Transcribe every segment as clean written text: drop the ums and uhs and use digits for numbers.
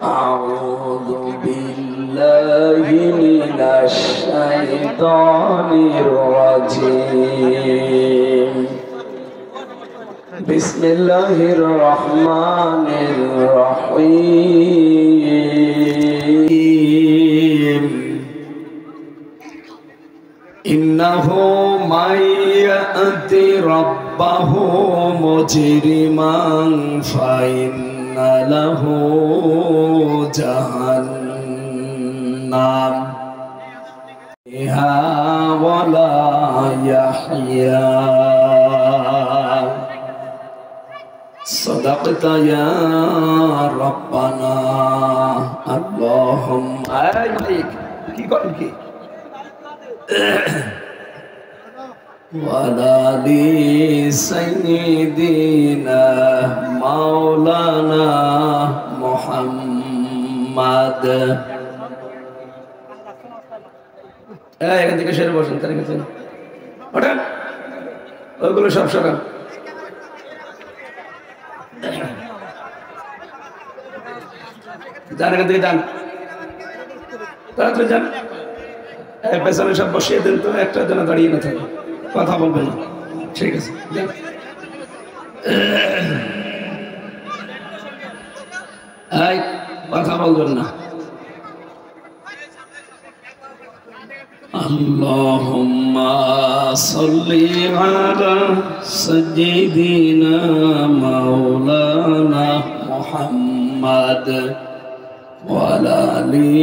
أعوذ بالله من الشيطان الرجيم بسم الله الرحمن الرحيم إنه من يأت ربه مجرما فإن له جهنم فيها ولا يحيا صدقت يا ربنا اللهم ولا لسيدنا مولانا محمد এখান থেকে সেরে বসেন তার কাছে ওঠেন ওইগুলো সব সরান যান এখান থেকে যান তাড়াতাড়ি যান পেছনে সব বসিয়ে দেন তো একটা যেন দাঁড়িয়ে না থাকে কথা বলবেন না ঠিক আছে কথা বলবেন না আল্লাহুম্মা সাল্লি আলা সাইয়্যিদিনা মাওলানা মুহাম্মাদ ওয়ালা আলি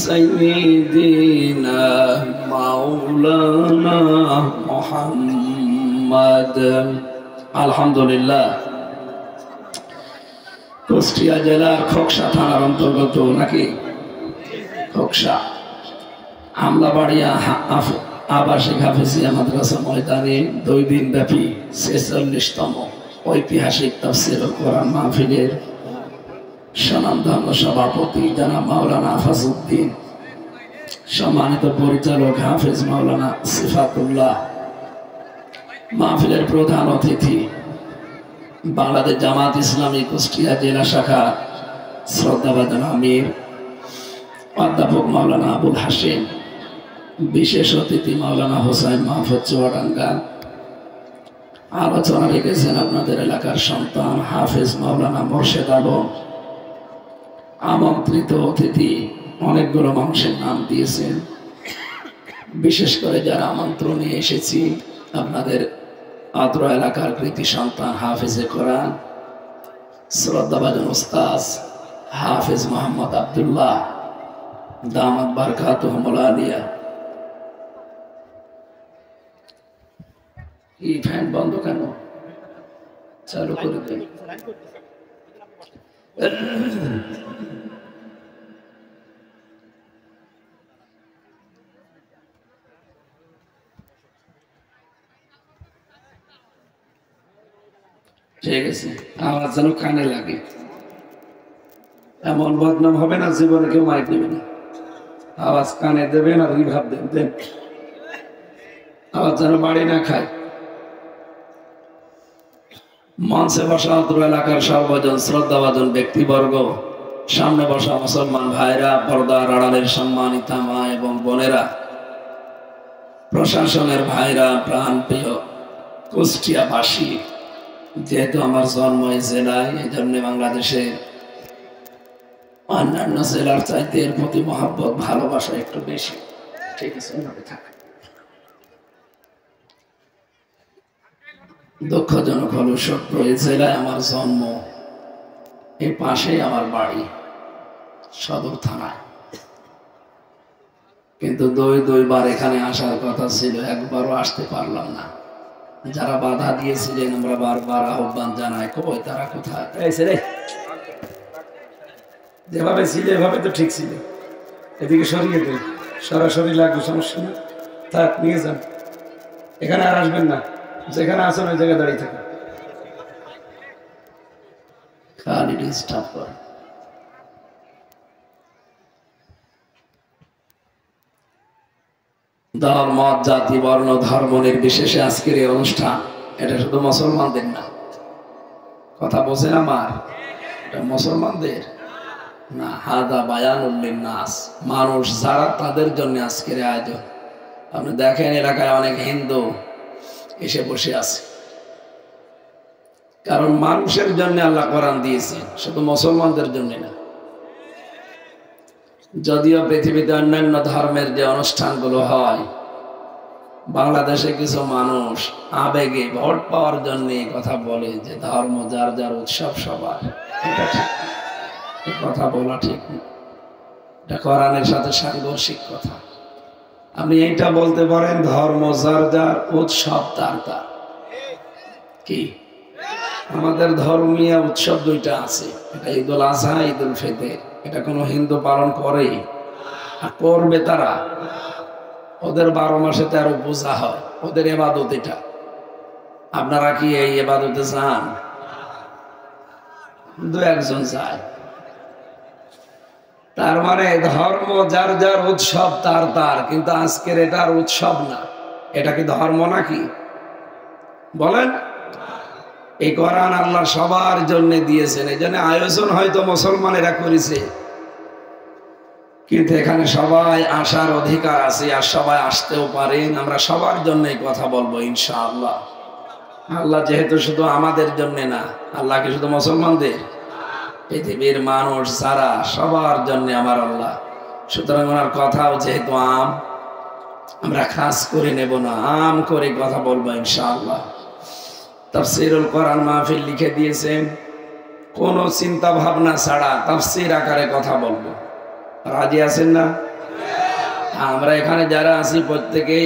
সাইয়্যিদিনা মাওলানা মুহাম্মাদ আলহামদুলিল্লাহ কুষ্টিয়া জেলার খোকসা থানার অন্তর্গত নাকি খোকসা আমলাবাড়িয়া আবাসিক হাফেজিয়া মাদ্রাসা ময়দানে 2 দিন ব্যাপী 46তম ঐতিহাসিক তাফসীরুল কোরআন মাহফিলের স্বনামধন্য সভাপতি জনাব মাওলানা আফাজউদ্দিন, সম্মানিত পরিচালক হাফেজ মাওলানা সিফাতুল্লাহ, মাহফিলের প্রধান অতিথি বাংলাদেশ জামাত ইসলামী কুষ্টিয়া জেলা শাখা শ্রদ্ধাভাজন আমির অধ্যাপক মাওলানা আবুল হাশেম, বিশেষ অতিথি মাওলানা হোসাইন মাহফুজ চুয়াডাঙ্গা, আলোচনা রেখেছেন আপনাদের এলাকার সন্তান হাফেজ মাওলানা মোর্শেদ আলম, আমন্ত্রিত অতিথি অনেকগুলো মানুষের নাম দিয়েছেন। বিশেষ করে যারা আমন্ত্রণ নিয়ে এসেছি আপনাদের আদ্র এলাকার কৃতি সন্তান হাফেজে কোরআন শ্রদ্ধাভাজন উস্তাজ হাফেজ মোহাম্মদ আব্দুল্লাহ দামাত বারকাতুহুমুল আলিয়া। এই ফ্যান বন্ধ কেন? চালু করে দেন। ঠিক আছে, আমার যেন কানে লাগে, এমন বদনাম হবে না জীবনে কেউ মাইক দেবে না। আওয়াজ কানে দেবেন আর রিভাব দেন, আওয়াজ যেন বাড়ি না খায়। মঞ্চে বসা অত্র এলাকার সর্বজন শ্রদ্ধাভাজন ব্যক্তিবর্গ, সামনে বসা মুসলমান ভাইরা, পর্দার আড়ালের সম্মানিতা মা এবং বোনেরা, প্রশাসনের ভাইরা, প্রাণ প্রিয় কুষ্টিয়াবাসী, যেহেতু আমার জন্ম এই জেলায়, এই জন্য বাংলাদেশে অন্যান্য জেলার চাইতে এর প্রতি মহব্বত ভালোবাসা একটু বেশি। ঠিক আছে, দুঃখজনক হলো সত্য, এই জেলায় আমার জন্ম, এর পাশেই আমার বাড়ি সদর থানায়, কিন্তু দুইবার এখানে আসার কথা ছিল, একবারও আসতে পারলাম না। যারা বাধা দিয়েছিলেন আমরা বারবার আহ্বান জানাই, কই তারা কোথায়? যেভাবে ছিল এভাবে তো ঠিক ছিল, এদিকে সরিয়ে দেন, সরাসরি লাগবে, সমস্যা না, থাক নিয়ে যান, এখানে আর আসবেন না, যেখানে আসেন ওই জায়গায় দাঁড়িয়ে থাকেন, খালি ডিস্টার্ব করে। দল মত জাতি বর্ণ ধর্ম নির্বিশেষে আজকের এই অনুষ্ঠান, এটা শুধু মুসলমানদের না, কথা বোঝেন আমার, এটা মুসলমানদের, না, হাদা বায়ানুল লিন্নাস, মানুষ যারা তাদের জন্য আজকের আয়োজন। আপনি দেখেন এলাকায় অনেক হিন্দু এসে বসে আছে, কারণ মানুষের জন্য আল্লাহ কোরআন দিয়েছে, শুধু মুসলমানদের জন্য না। যদিও পৃথিবীতে অন্যান্য ধর্মের যে অনুষ্ঠানগুলো হয়, বাংলাদেশে কিছু মানুষ আবেগে ভোট পাওয়ার জন্য কথা বলে যে ধর্ম যার যার উৎসব সবার। এটা ঠিক, কথা বলা ঠিক না, এটা কোরআনের সাথে সাংঘর্ষিক কথা। আপনি এইটা বলতে পারেন ধর্ম যার যার উৎসব তার তার। কি আমাদের ধর্মীয় উৎসব দুইটা আছে, এটা ঈদুল আজহা, ঈদুল ফিতর। এটা কোনো হিন্দু পালন করে আর করবে তারা? ওদের 12 মাসে 13 পূজা হয়, ওদের ইবাদত এটা। আপনারা কি এই ইবাদতে যান? দু একজন যায়। তার মানে ধর্ম যার যার উৎসব তার তার, কিন্তু আজকের এটার উৎসব না। এটা কি ধর্ম নাকি বলেন? এই কোরআন আল্লাহ সবার জন্য দিয়েছেন, এই জন্য আয়োজন হয়তো মুসলমানেরা করেছে, কিন্তু এখানে সবাই আসার অধিকার আছে আর সবাই আসতেও পারেন। আমরা সবার জন্যই কথা বলবো ইনশাআল্লাহ। আল্লাহ যেহেতু শুধু আমাদের জন্য না, আল্লাহ কি শুধু মুসলমানদের? পৃথিবীর মানুষ যারা সবার জন্য আমার আল্লাহ। সুতরাং ওনার কথাও যেহেতু আম, আমরা খাস করে নেব না, আম করে কথা বলবো ইনশাআল্লাহ। তাফসীরুল কোরআন মাহফিল লিখে দিয়েছেন, কোন চিন্তা ভাবনা ছাড়া তাফসীর আকারে কথা বলবো। রাজি আছেন না? আমরা এখানে যারা আছি প্রত্যেকে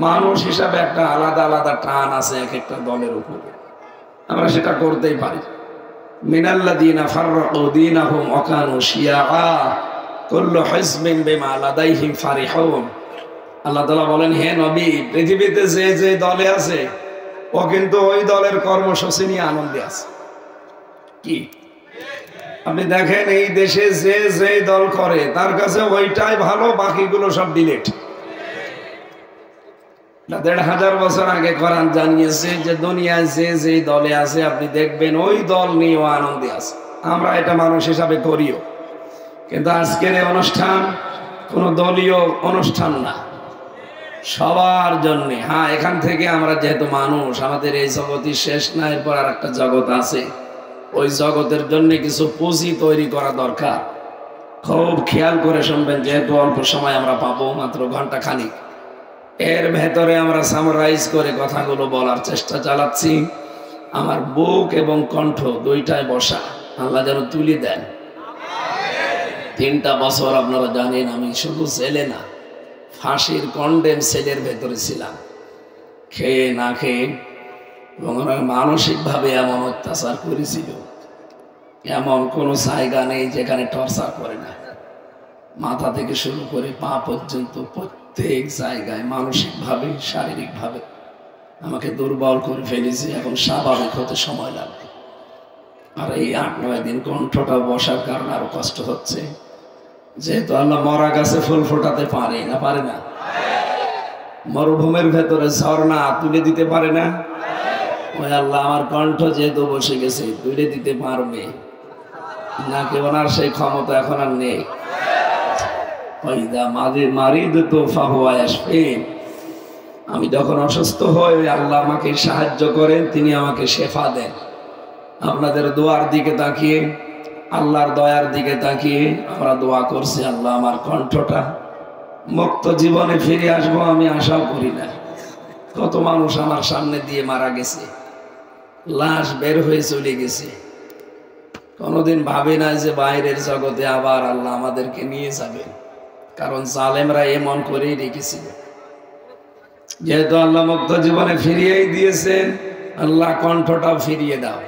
মানুষ হিসাবে একটা আলাদা আলাদা টান আছে এক একটা দলের উপরে, আমরা সেটা করতেই পারি। মিনাল্লাযীনা ফাররাকু দীনাহুম ওয়া কানু শিয়াআ কুল্লু হিজবিন বিমা লাদাইহিম ফারিহুন। আল্লাহ তাআলা বলেন, হে নবী, পৃথিবীতে যে যে দলে আছে ও কিন্তু ওই দলের কর্মসূচি নিয়ে আনন্দে আছে। কি আপনি দেখেন এই দেশে যে যে দল করে তার কাছে ওইটাই ভালো, বাকিগুলো সব ডিলেট। ১৫০০ বছর আগে কোরআন জানিয়েছে যে দুনিয়ায় যে যে দলে আছে আপনি দেখবেন ওই দল নিয়েও আনন্দে আছে। আমরা এটা মানুষ হিসাবে করিও, কিন্তু আজকের এই অনুষ্ঠান কোনো দলীয় অনুষ্ঠান না, সবার জন্য। হ্যাঁ, এখান থেকে আমরা যেহেতু মানুষ, আমাদের এই জগৎই শেষ না, এরপর আর একটা জগৎ আছে। ওই জগতের জন্য কিছু পুঁজি তৈরি করা দরকার। খুব খেয়াল করে শুনবেন, যেহেতু অল্প সময় আমরা পাবো, মাত্র ঘন্টা খানিক, এর ভেতরে আমরা সামারাইজ করে কথাগুলো বলার চেষ্টা চালাচ্ছি। আমার বুক এবং কণ্ঠ দুইটাই বসা, আল্লাহ যেন তুলে দেন। 3টা বছর আপনারা জানেন আমি শুধু জেলে না, ফাঁসির কন্ডেম সেলের ভেতরে ছিলাম, খেয়ে না খেয়ে। এবং মানসিকভাবে এমন অত্যাচার করেছিল, এমন কোনো জায়গা নেই যেখানে টর্চার করে না। মাথা থেকে শুরু করে পা পর্যন্ত প্রত্যেক জায়গায় মানসিকভাবে শারীরিকভাবে আমাকে দুর্বল করে ফেলেছে। এখন স্বাভাবিক হতে সময় লাগবে। আর এই 8-9 দিন কণ্ঠটা বসার কারণে আরো কষ্ট হচ্ছে, যেহেতু আল্লাহ মরা গাছে ফুল ফোটাতে পারে না, পারে না? মরুভূমির ভেতরে ঝর্ণা তুলে দিতে পারে না? ওই আল্লাহ আমার কণ্ঠ যেহেতু বসে গেছে, তুলে দিতে পারবে নাকি ওনার সেই ক্ষমতা এখন আর নেই? আমি যখন অসুস্থ হই, আল্লাহ আমাকে সাহায্য করেন, তিনি আমাকে শেফা দেন। আপনাদের দোয়ার দিকে তাকিয়ে, আল্লাহর দয়ার দিকে তাকিয়ে আমরা দোয়া করছি, আল্লাহ আমার কণ্ঠটা মুক্ত জীবনে ফিরে আসবো আমি আশাও করি না। কত মানুষ আমার সামনে দিয়ে মারা গেছে, লাশ বের হয়ে চলে গেছে, কোনোদিন ভাবে না যে বাইরের জগতে আবার আল্লাহ আমাদেরকে নিয়ে যাবে, কারণ জালেমরা এমন করেই রেখেছিল। যেহেতু আল্লাহ মুক্ত জীবনে ফিরিয়েই দিয়েছেন, আল্লাহ কণ্ঠটাও ফিরিয়ে দাও।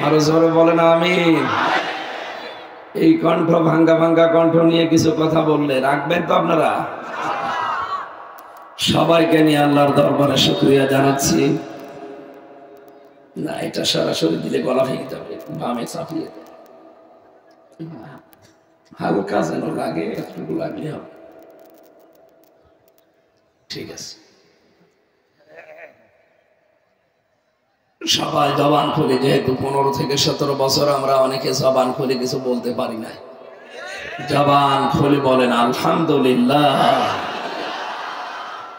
আরো জোরে বলেন আমিন। এই কণ্ঠ ভাঙ্গা ভাঙ্গা কণ্ঠ নিয়ে কিছু কথা বললে রাখবেন তো আপনারা? সবাইকে নিয়ে আল্লাহর দরবারে শুকরিয়া জানাচ্ছি। না, এটা সরাসরি দিলে গলা ভেঙে যাবে, বামে চাপিয়ে হালকা যেন লাগে, একটু লাগলে হবে। ঠিক আছে, সবাই জবান খুলে, যেহেতু 15 থেকে 17 বছর আমরা অনেকে জবান খুলে কিছু বলতে পারি না, জবান খুলে বলেন আলহামদুলিল্লাহ।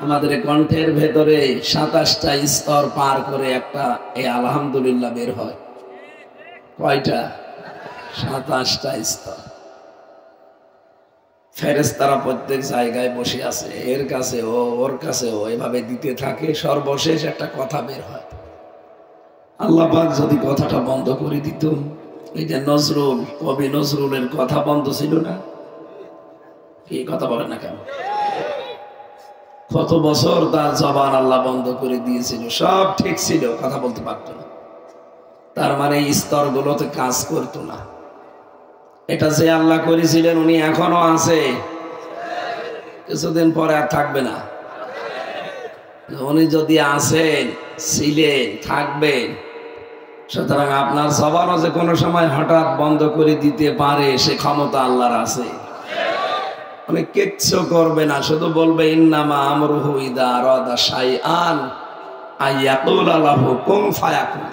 আমাদের কণ্ঠের ভেতরে 27টা স্তর পার করে একটা এই আলহামদুলিল্লাহ বের হয়। কয়টা? 27টা স্তর। ফেরেশতারা প্রত্যেক জায়গায় বসে আছে, এর কাছে ও, ওর কাছে ও, এভাবে দিতে থাকে। সর্বশেষ একটা কথা বের হয়। আল্লাহ পাক যদি কথাটা বন্ধ করে দিত, এই যে নজরুল, কবি নজরুলের কথা বন্ধ ছিল না? কি কথা বলে না কেন? কত বছর তার জবান আল্লাহ বন্ধ করে দিয়েছিল, সব ঠিক ছিল, কথা বলতে পারত না। তার মানে এই স্তরগুলোতে কাজ করতো না। এটা যে আল্লাহ করেছিলেন উনি এখনো আছে, কিছুদিন পরে আর থাকবে না। উনি যদি আছেন, ছিলেন, থাকবেন, সুতরাং আপনার জবানও যে কোনো সময় হঠাৎ বন্ধ করে দিতে পারে সে ক্ষমতা আল্লাহর আছে। উনি কিচ্ছু করবে না, শুধু বলবে ইন্নামা আমরুহু ইযা আরাদা শাইআন আইয়াকুলা লাহু কুন ফায়াকুন।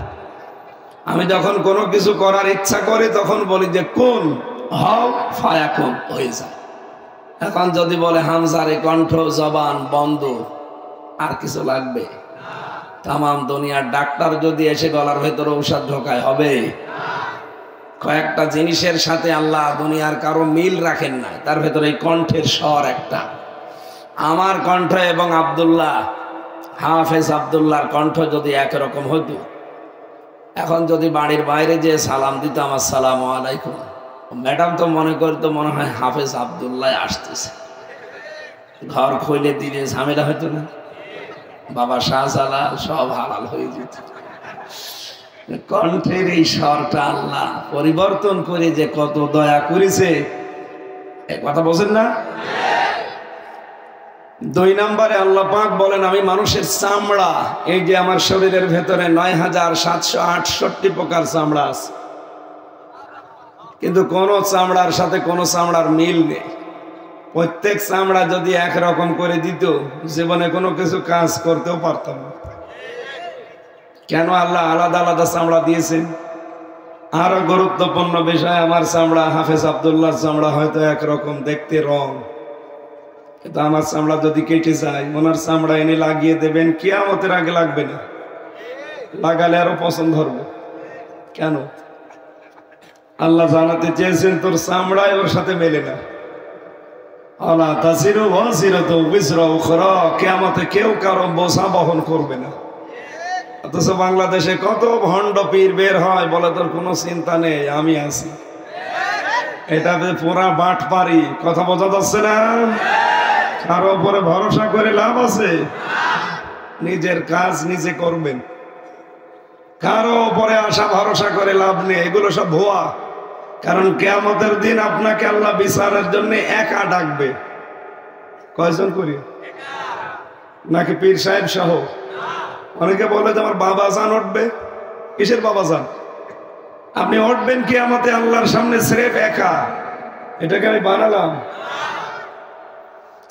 আমি যখন কোনো কিছু করার ইচ্ছা করি তখন বলি যে কুন হও, ফায়াকুন, হয়ে যায়। এখন যদি বলে হামজারে কণ্ঠ জবান বন্ধ, আর কিছু লাগবে? তাম দুনিয়ার ডাক্তার যদি এসে গলার ভেতরে ঔষধ ঢোকায়, হবে? কয়েকটা জিনিসের সাথে আল্লাহ দুনিয়ার কারো মিল রাখেন না, তার ভেতরে এই কণ্ঠের স্বর একটা। আমার কণ্ঠ এবং আব্দুল্লাহ, হাফেজ আব্দুল্লাহর কণ্ঠ যদি একরকম হতো, এখন যদি বাড়ির বাইরে যে সালাম দিতাম আসসালামু আলাইকুম, ম্যাডাম তো মনে করতো মনে হয় হাফেজ আব্দুল্লাহ আসতেছে, ঘর খুলে দিলে ঝামেলা হতো না, বাবা শাহজালাল সব হালাল হয়ে যেত। কণ্ঠের এই স্বরটা আল্লাহ পরিবর্তন করে যে কত দয়া করেছে, এই কথা বলছেন না? 2 নম্বরে আল্লাহ পাক বলেন আমি মানুষের চামড়া, এই যে আমার শরীরের ভেতরে ৯৭৬৮ প্রকার চামড়া আছে, কিন্তু কোন চামড়ার সাথে কোন চামড়ার মিল নেই। প্রত্যেক চামড়া যদি একরকম করে দিত, জীবনে কোনো কিছু কাজ করতেও পারতাম না। কেন আল্লাহ আলাদা আলাদা চামড়া দিয়েছেন? আরো গুরুত্বপূর্ণ বিষয়, আমার চামড়া হাফেজ আব্দুল্লাহর চামড়া হয়তো একরকম দেখতে রং, কিন্তু আমার চামড়া যদি কেটে যায়, ওনার চামড়া এনে লাগিয়ে দেবেন, কিয়ামতের আগে লাগবে না, লাগালে আরো পছন্দ ধরবে। কেন? আল্লাহ জানাতে চেয়েছেন তোর চামড়ায় ওর সাথে মেলে না। আল্লাহ তাসিরু ওয়াসিরাতু বিসরা উখরা, কিয়ামতে কেউ কারো বোঝা বহন করবে না। অথচ বাংলাদেশে কত ভণ্ড পীর বের হয়, বলে তোর কোনো চিন্তা নেই, আমি আছি। এটাতে পুরা বাট পারি, কথা বোঝা যাচ্ছে না? কারো উপরে ভরসা করে লাভ আছে? নিজের কাজ নিজে করবেন, কারো উপরে আশা ভরসা করে লাভ নেই, এগুলো সব ভুয়া। কারণ কিয়ামতের দিন আপনাকে আল্লাহ বিচারের জন্য একা ডাকবে। কয়জন করি? নাকি পীর সাহেব সহ? অনেকে বলে যে আমার বাবা জান উঠবে। কিসের বাবা জান? আপনি উঠবেন কিয়ামতে আল্লাহর সামনে স্রেফ একা। এটাকে আমি বানালাম?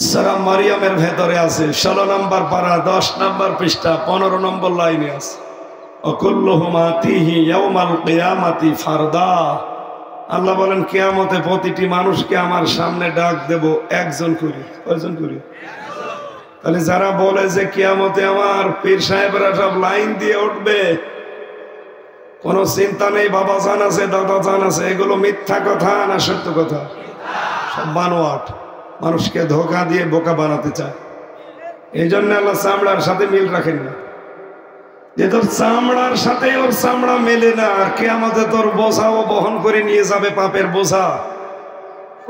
সূরা মারিয়ামের ভেতরে আছে, 16 নম্বর পারা 10 নম্বর পৃষ্ঠা 15 নম্বর লাইনে আছে, অকুল্লুহুম আতিহি ইয়াউমাল কিয়ামাতি ফারদা। আল্লাহ বলেন কিয়ামতে প্রতিটি মানুষকে আমার সামনে ডাক দেব একজন করে। কয়জন করে? তাহলে যারা বলে যে কিয়ামতে আমার পীর সাহেবরা সব লাইন দিয়ে উঠবে, কোনো চিন্তা নেই, বাবা জান আছে, দাদা জান আছে, এগুলো মিথ্যা কথা না সত্য কথা? সব বানোয়াট, মানুষকে ধোঁকা দিয়ে বোকা বানাতে চায়। এই জন্য আল্লাহ চামড়ার সাথে মিল রাখেন না, যে তোর চামড়ার সাথে ওর চামড়া মেলে না, আর কিয়ামতে তোর বোঝা ও বহন করে নিয়ে যাবে, পাপের বোঝা।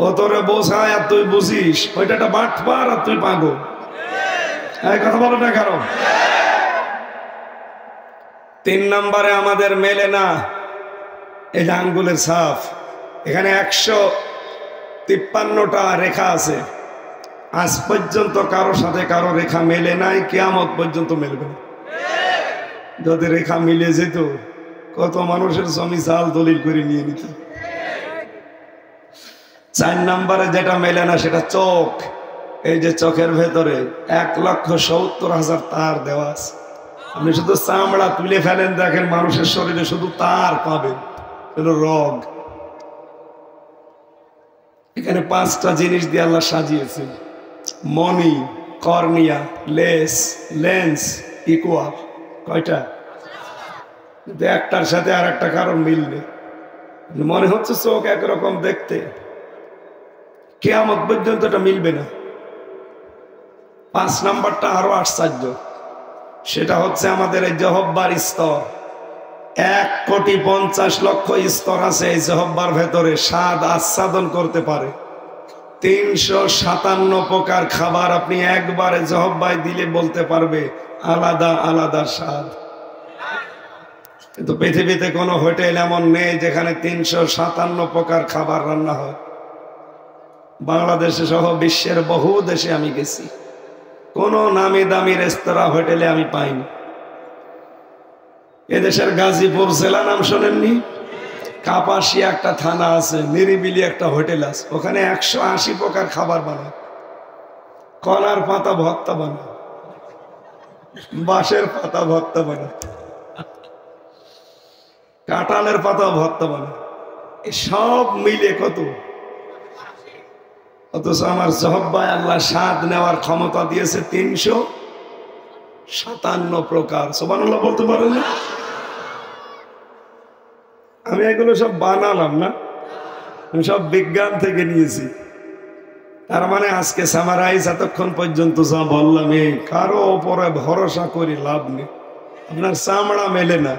ও তোরে বোঝায় আর তুই বুঝিস, ওইটা একটা বাটপার আর তুই পাগল। এই কথা বলো না কারণ। 3 নম্বরে আমাদের মেলে না এই যে আঙ্গুলের ছাপ, এখানে 153টা রেখা আছে। আজ পর্যন্ত কারো সাথে কারো রেখা মেলে নাই, কিয়ামত পর্যন্ত মেলবে না। যদি রেখা মিলে যেত, কত মানুষের জমি জাল দলিল করে নিয়ে নিত। 4 নম্বরে যেটা মেলে না সেটা চোখ। এই যে চোখের ভেতরে 1,70,000 তার দেওয়া আছে। আপনি শুধু চামড়া তুলে ফেলেন, দেখেন মানুষের শরীরে শুধু তার পাবেন, রগ। এখানে 5টা জিনিস দিয়ে আল্লাহ সাজিয়েছে: মনি, কর্নিয়া, লেন্স, ইকুয়াল। কয়টা? কিন্তু একটার সাথে আর একটা কারণ মিল নেই। মনে হচ্ছে চোখ একরকম দেখতে, কিয়ামত পর্যন্ত এটা মিলবে না। 5 নাম্বারটা আরো আশ্চর্য, সেটা হচ্ছে আমাদের এই জহব্বার স্তর। 1,50,00,000 স্তর আছে এই জহব্বার ভেতরে। স্বাদ আস্বাদন করতে পারে 357 প্রকার খাবার আপনি একবারে জহব্বায় দিলে বলতে পারবে আলাদা আলাদা স্বাদ। কিন্তু পৃথিবীতে কোনো হোটেল এমন নেই যেখানে 357 প্রকার খাবার রান্না হয়। বাংলাদেশে সহ বিশ্বের বহু দেশে আমি গেছি, কোনো নামি দামি রেস্তোরাঁ হোটেলে আমি পাইনি। এদেশের গাজীপুর জেলা নাম শোনেননি? কাপাসিয়া একটা থানা আছে, নিরিবিলি একটা হোটেল আছে, ওখানে 180 প্রকার খাবার বানায়। কলার পাতা ভর্তা বানায়, বাঁশের পাতা ভর্তা বানায়, কাঁঠালের পাতা ভর্তা বানায়। সব মিলে কত? অথচ আমার জহব্বায় আল্লাহ স্বাদ নেওয়ার ক্ষমতা দিয়েছে 357 প্রকার। সুবহানাল্লাহ বলতে পারেন না? আমি এগুলো সব বানালাম না, আমি সব বিজ্ঞান থেকে নিয়েছি। তার মানে আজকে সামারাইজ এতক্ষণ পর্যন্ত যা বললাম, কারো ওপরে ভরসা করে লাভ নেই। আপনার চামড়া মেলে না,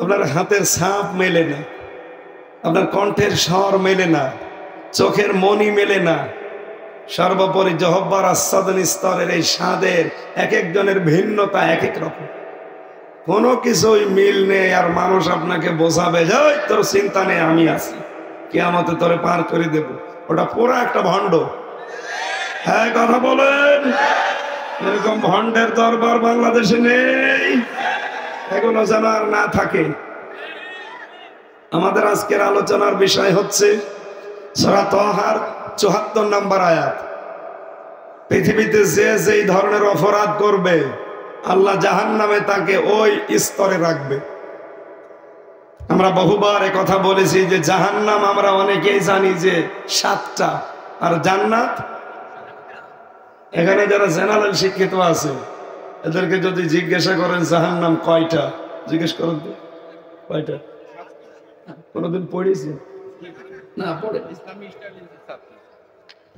আপনার হাতের ছাপ মেলে না, আপনার কণ্ঠের স্বর মেলে না, চোখের মনি মেলে না। সর্বোপরি জহব্বার আস্বাদন স্তরের এই স্বাদের এক একজনের ভিন্নতা এক এক রকম, কোনো কিছুই মিল নেই। আর মানুষ আপনাকে বোঝাবে যে তোর চিন্তা নেই, আমি আছি, কিয়ামতে তোরে পার করে দেব। ওটা পুরো একটা ভণ্ড। হ্যাঁ, কথা বলেন। এরকম ভণ্ডের দরবার বাংলাদেশে নেই, এগুলো যেন আর না থাকে। আমাদের আজকের আলোচনার বিষয় হচ্ছে সূরা তাহার ৭৪ নম্বর আয়াত। পৃথিবীতে যে যেই ধরনের অপরাধ করবে আল্লাহ জাহান্নামে তাকে ওই স্তরে রাখবে। আমরা বহুবার কথা বলেছি যে জাহান্নাম আমরা অনেকেই জানি যে 7টা, আর জান্নাত, এখানে যারা জেনারেল শিক্ষিত আছে এদেরকে যদি জিজ্ঞাসা করেন জাহান্নাম কয়টা, জিজ্ঞেস করেন তো কয়টা? কোনদিন পড়েছি না? পড়ে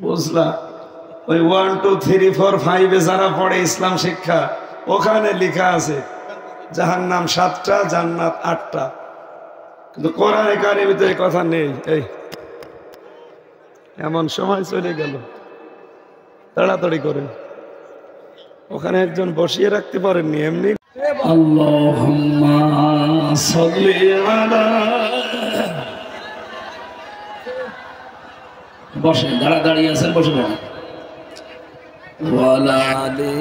বুঝলা? ওই 1, 2, 3, 4, 5 যারা পড়ে ইসলাম শিক্ষা, ওখানে লেখা আছে জাহান্নাম 7টা, জান্নাত 8টা। কিন্তু কোরআনে কারিমে এই কথা নেই। এই এমন সময় চলে গেল, তাড়াতাড়ি করেন। ওখানে একজন বসিয়ে রাখতে পারেননি এমনি। আল্লাহুম্মা সাল্লি আলা, বসে, দাঁড়িয়ে আছেন, বসে পড়েন। ওয়ালা আলি,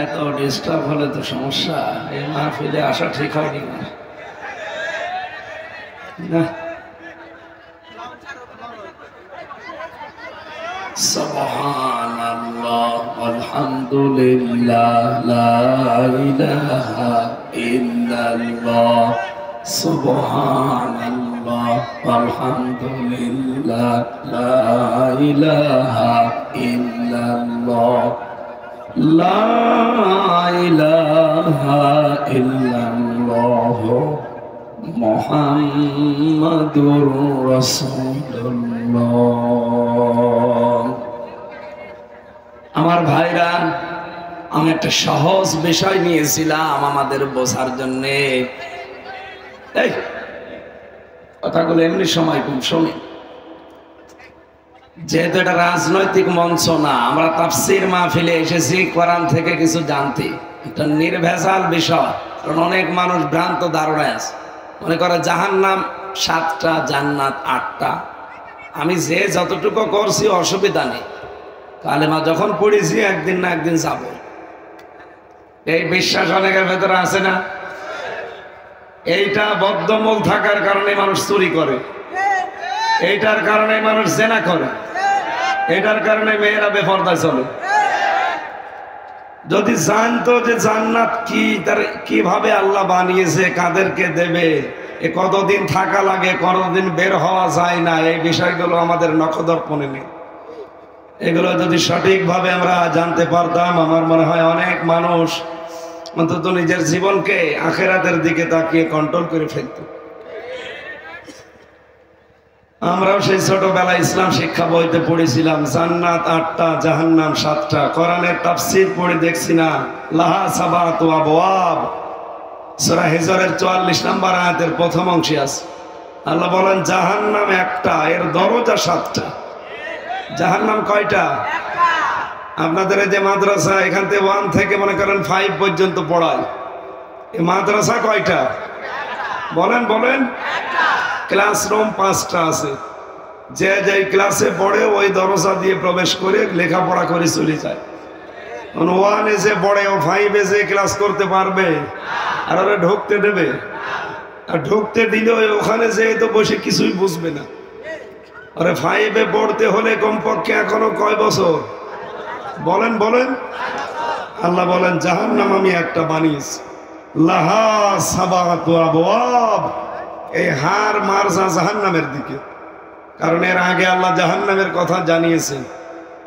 এত ডিস্টার্ব হলে তো সমস্যা। এই মাহফিলে আসা ঠিক হয়নি না। সুবহানাল্লাহ আলহামদুলিল্লাহ লা ইলাহা ইল্লাল্লাহ, সুবহানাল্লাহ আলহামদুলিল্লাহ লা ইলাহা ইল্লাল্লাহ, লা ইলাহা ইল্লাল্লাহ মুহাম্মাদুর রাসূলুল্লাহ। আমার ভাইরা, আমি একটা সহজ বিষয় নিয়েছিলাম আমাদের বোঝার জন্যে। এই কথাগুলো এমনি সময় কম শুনি, যেহেতু এটা রাজনৈতিক মঞ্চ না, আমরা তাফসীর মাহফিলে এসেছি কোরআন থেকে কিছু জানতে। এটা নির্ভেজাল বিষয়, কারণ অনেক মানুষ ভ্রান্ত ধারণায় আছে, মনে করে জাহান্নাম 7টা, জান্নাত 8টা। আমি যে যতটুকু করছি অসুবিধা নেই, কালেমা যখন পড়েছি একদিন না একদিন যাব, এই বিশ্বাস অনেকের ভেতরে আছে না? এইটা বদ্ধমূল থাকার কারণে মানুষ চুরি করে, এইটার কারণে মানুষ জেনা করে, এটার কারণে মেয়েরা বেপরদায় চলে। যদি জানতো যে জান্নাত কি, তার কিভাবে আল্লাহ বানিয়েছে, কাদেরকে দেবে, এ কতদিন থাকা লাগে, কতদিন বের হওয়া যায় না, এই বিষয়গুলো আমাদের নখদর্পণে নেই। এগুলো যদি সঠিকভাবে আমরা জানতে পারতাম, আমার মনে হয় অনেক মানুষ অন্তত নিজের জীবনকে আখিরাতের দিকে তাকিয়ে কন্ট্রোল করে ফেলত। আমরাও সেই ছোটবেলায় ইসলাম শিক্ষা বইতে পড়েছিলাম জান্নাত 8টা, জাহান্নাম 7টা। কোরআনের তাফসীর পড়ে দেখছি না, লাহা সাবাতু আবওয়াব, সূরা হিজরের 44 নম্বর আয়াতের প্রথম অংশে আছে। আল্লাহ বলেন জাহান্নাম একটা, এর দরজা 7টা। জাহান্নাম কয়টা? আপনাদের এই যে মাদ্রাসা, এখান থেকে 1 থেকে মনে করেন 5 পর্যন্ত পড়ায়, এই মাদ্রাসা কয়টা? বলেন বলেন। ক্লাসরুম 5টা আছে, যে যে ক্লাসে পড়ে ওই দরজা দিয়ে প্রবেশ করে লেখাপড়া করে চলে যায়। 1 এসে পড়ে, ও 5 এসে ক্লাস করতে পারবে? আর ওরা ঢুকতে দেবে? আর ঢুকতে দিলে ওখানে যেয়ে তো বসে কিছুই বুঝবে না। আরে 5 পড়তে হলে কমপক্ষে এখনো কয় বছর? বলেন বলেন। আল্লাহ বলেন জাহান্নাম আমি একটা বানিয়েছি, লাহা সাবাতু আবওয়াব, এই হার মারজা জাহান্নামের দিকে। কারণ এর আগে আল্লাহ জাহান্নামের কথা জানিয়েছেন,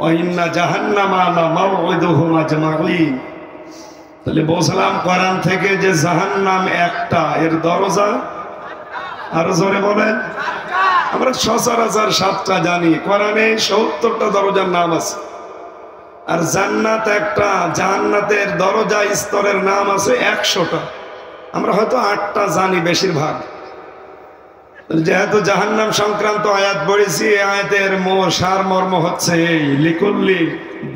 ওয়াইন্না জাহান্নামা লামাউইদুহুম আজমাইন। তাহলে বললাম কোরআন থেকে যে জাহান্নাম একটা, এর দরজা আরো জোরে বলেন। আমরা সচরাচর 7টা জানি, কোরআনে 70টা দরজার নাম আছে। আর জান্নাত একটা, জান্নাতের দরজা স্তরের নাম আছে 100টা। আমরা হয়তো 8টা জানি বেশিরভাগ। যেহেতু জাহান্নাম সংক্রান্ত আয়াত পড়েছি, এই আয়াতের সারমর্ম হচ্ছে এই, লিকুল্লি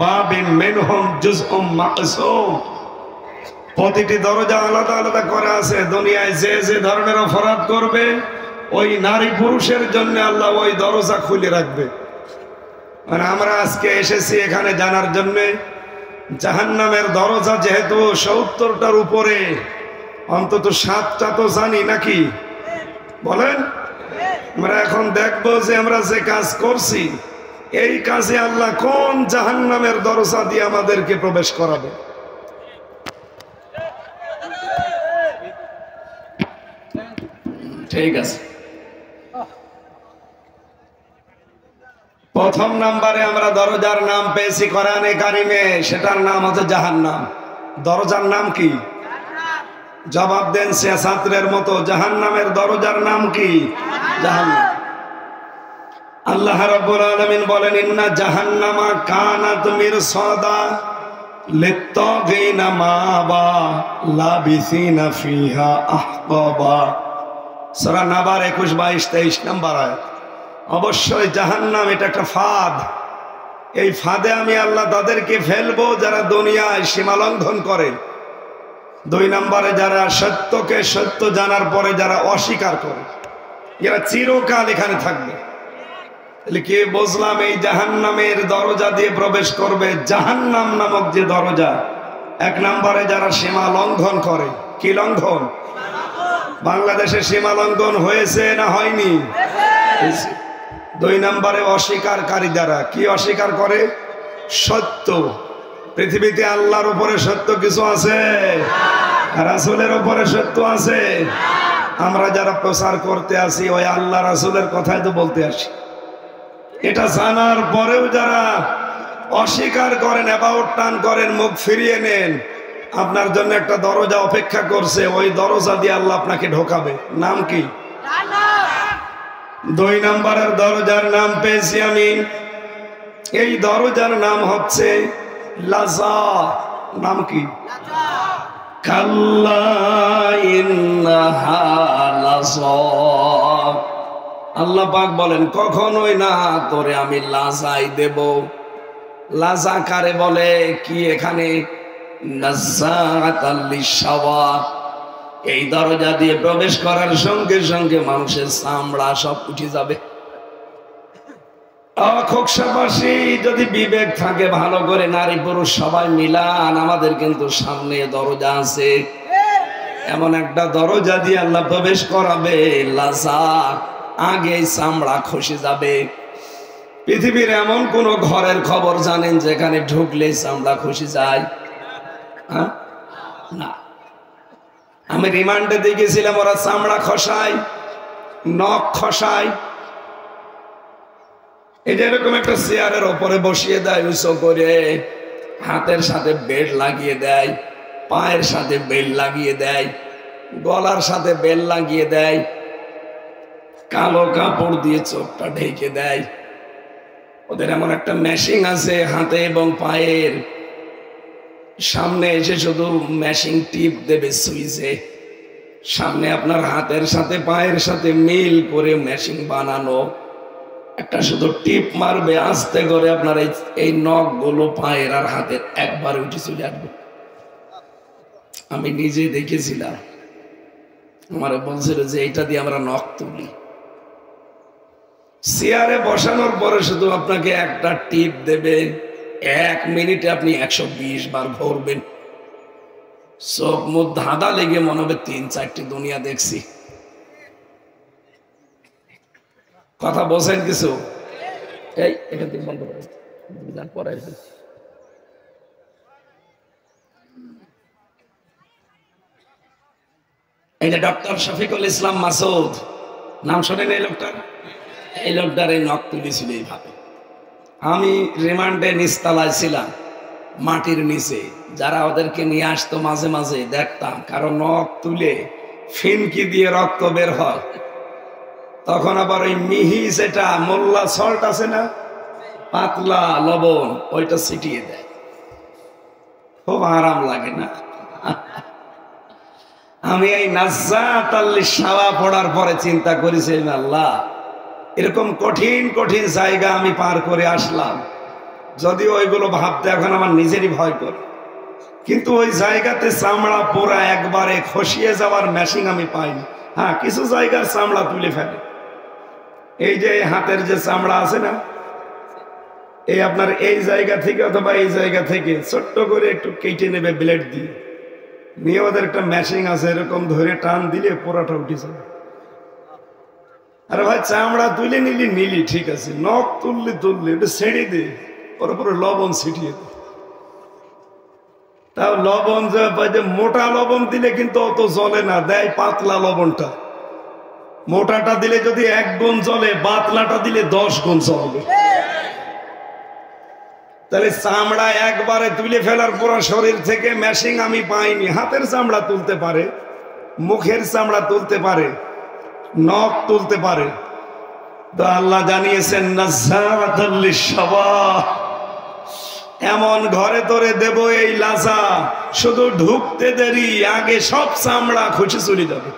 বাবিন মিনহুম জুজউম মাকসুম, প্রতিটি দরজা আলাদা আলাদা করা আছে। দুনিয়ায় যে যে ধরনের অপরাধ করবে, ওই নারী পুরুষের জন্য আল্লাহ ওই দরজা খুলে রাখবে। মানে আমরা আজকে এসেছি এখানে জানার জন্য জাহান্নামের দরজা যেহেতু 70টার উপরে, অন্তত 7টা তো জানি নাকি? বলেন। আমরা এখন দেখবো যে আমরা যে কাজ করছি, এই কাজে আল্লাহ কোন জাহান্নামের দরজা দিয়ে আমাদেরকে প্রবেশ করাবে। ঠিক আছে, প্রথম নাম্বারে আমরা দরজার নাম পেয়েছি কোরআনে কারিমে, সেটার নাম হচ্ছে জাহান্নাম। দরজার নাম কি? জবাব দেন সে ছাত্রের মতো, জাহান্নামের দরজার নাম কি? জাহান্নাম। আল্লাহ রাব্বুল আলামিন বলেন ইন্না জাহান্নামা কানাত মিরসাদা লিত্তাগিনা মাবা লাবিসিনা ফিহা আহকাবা। সূরা নাবার 21, 22, 23 নম্বর আয়াত। অবশ্যই জাহান্নাম এটা একটা ফাঁদ, এই ফাঁদে আমি আল্লাহ তাদেরকে ফেলবো যারা দুনিয়ায় সীমালঙ্ঘন করে। 2 নম্বরে যারা সত্যকে সত্য জানার পরে যারা অস্বীকার করে, এরা চিরকাল এখানে থাকবে। তাহলে কি বুঝলাম? এই জাহান্নামের দরজা দিয়ে প্রবেশ করবে, জাহান্নাম নামক যে দরজা। 1 নম্বরে যারা সীমা লঙ্ঘন করে। কি লঙ্ঘন? বাংলাদেশে সীমা লঙ্ঘন হয়েছে না হয়নি? 2 নম্বরে অস্বীকারী যারা। কি অস্বীকার করে? সত্য। পৃথিবীতে আল্লাহর উপরে সত্য কিছু আছে? রাসূলের উপরে সত্য আছে? আমরা যারা প্রচার করতে আসি, ওই আল্লাহ রাসূলের কথাই তো বলতে আসি। এটা জানার পরেও যারা অস্বীকার করেন, অ্যাবাউট টার্ন করেন, মুখ ফিরিয়ে নেন, আপনার জন্য একটা দরজা অপেক্ষা করছে, ওই দরজা দিয়ে আল্লাহ আপনাকে ঢোকাবে। নাম কি? 2 নম্বরের দরজার নাম পেয়েছি আমি, এই দরজার নাম হচ্ছে লাজা। নাম কি? কাল্লা ইন্নাহা লাযা। আল্লাহ পাক বলেন কখনোই না তোরে আমি লাজাই দেব। লাজা কারে বলে? কি এখানে নাযাআতাল লিশাওয়া, এই দরজা দিয়ে প্রবেশ করার সঙ্গে সঙ্গে মানুষের চামড়া সব উঠে যাবে। খোকসাবাসী, যদি বিবেক থাকে ভালো করে নারী পুরুষ সবাই মিলান, আমাদের কিন্তু সামনে দরজা আছে, এমন একটা দরজা দিয়ে আল্লাহ প্রবেশ করাবে, লাজা আগে চামড়া খসে যাবে। পৃথিবীর এমন কোন ঘরের খবর জানেন যেখানে ঢুকলে চামড়া খসে যায়? না। আমি রিমান্ডে দেখেছিলাম, ওরা চামড়া খসায়, নখ খসায়। এটা এরকম একটা চেয়ারের ওপরে বসিয়ে দেয় উঁচু করে, হাতের সাথে বেল্ট লাগিয়ে দেয়, পায়ের সাথে বেল্ট লাগিয়ে দেয়, গলার সাথে বেল্ট লাগিয়ে দেয়, কালো কাপড় দিয়ে চোখটা ঢেকে দেয়। ওদের এমন একটা মেশিন আছে হাতে এবং পায়ের সামনে এসে শুধু মেশিন টিপ দেবে সুইচে, সামনে আপনার হাতের সাথে পায়ের সাথে মিল করে মেশিন বানানো, একটা শুধু টিপ মারবে আস্তে করে, আপনার এই নখ গুলো পায়ের আর হাতের একবারে উঠে চলে আসবে। আমি নিজে দেখেছিলাম, আমার বলছিল যে এইটা দিয়ে আমরা নখ তুলি। চেয়ারে বসানোর পরে শুধু আপনাকে একটা টিপ দেবে, 1 মিনিটে আপনি 120 বার ঘুরবেন। চোখ মুখ ধাঁধা লেগে মনে হবে 3-4টি দুনিয়া দেখছি। কথা বলছেন কিছু? এই এখান থেকে বন্ধ করে পরে এই যে ডক্টর শফিকুল ইসলাম মাসুদ, নাম শোনেন এই লোকটার? এই লোকটার এই নখ তুলেছিল এইভাবে। আমি রিমান্ডে নিচতলায় ছিলাম, মাটির নিচে, যারা ওদেরকে নিয়ে আসতো মাঝে মাঝে দেখতাম, কারণ নখ তুলে ফিনকি দিয়ে রক্ত বের হয়, তখন আবার ওই মিহি যেটা মোল্লা সল্ট আছে না, পাতলা লবণ, ওইটা ছিটিয়ে দেয়, খুব আরাম লাগে না? আমি এই নাযাআতাল লিশাওয়া পড়ার পরে চিন্তা করেছি, আল্লাহ এরকম কঠিন কঠিন জায়গা আমি পার করে আসলাম, যদিও ওইগুলো ভাবতে এখন আমার নিজেরই ভয় করে, কিন্তু ওই জায়গাতে চামড়া পোড়া একবারে খসিয়ে যাওয়ার মেশিন আমি পাইনি। হ্যাঁ, কিছু জায়গার চামড়া তুলে ফেলে। এই যে হাতের যে চামড়া আছে না, এই আপনার এই জায়গা থেকে অথবা এই জায়গা থেকে ছোট্ট করে একটু কেটে নেবে ব্লেড দিয়ে, নিয়ে ওদের একটা মেশিন আছে, এরকম ধরে টান দিলে পোড়াটা উঠে যাবে। আরে ভাই, চামড়া তুলে নিলি ঠিক আছে, নখ তুললে একটু ছেড়ে দে, ওর উপরে লবণ ছিটিয়ে দে। তাও লবণ যে মোটা লবণ দিলে কিন্তু অত জ্বলে না, দেয় পাতলা লবণটা। মোটাটা দিলে যদি 1 গুণ জ্বলে, পাতলাটা দিলে 10 গুণ জ্বলবে। তাহলে চামড়া একবারে তুলে ফেলার পুরো শরীর থেকে মেশিন আমি পাইনি। হাতের চামড়া তুলতে পারে, মুখের চামড়া তুলতে পারে, নখ তুলতে পারে। তো আল্লাহ জানিয়েছেন নাযাআতাল লিশাওয়া, এমন ঘরে তোরে দেব এই লাজা, শুধু ঢুকতে দেরি, আগে সব চামড়া খসে চলে যাবে।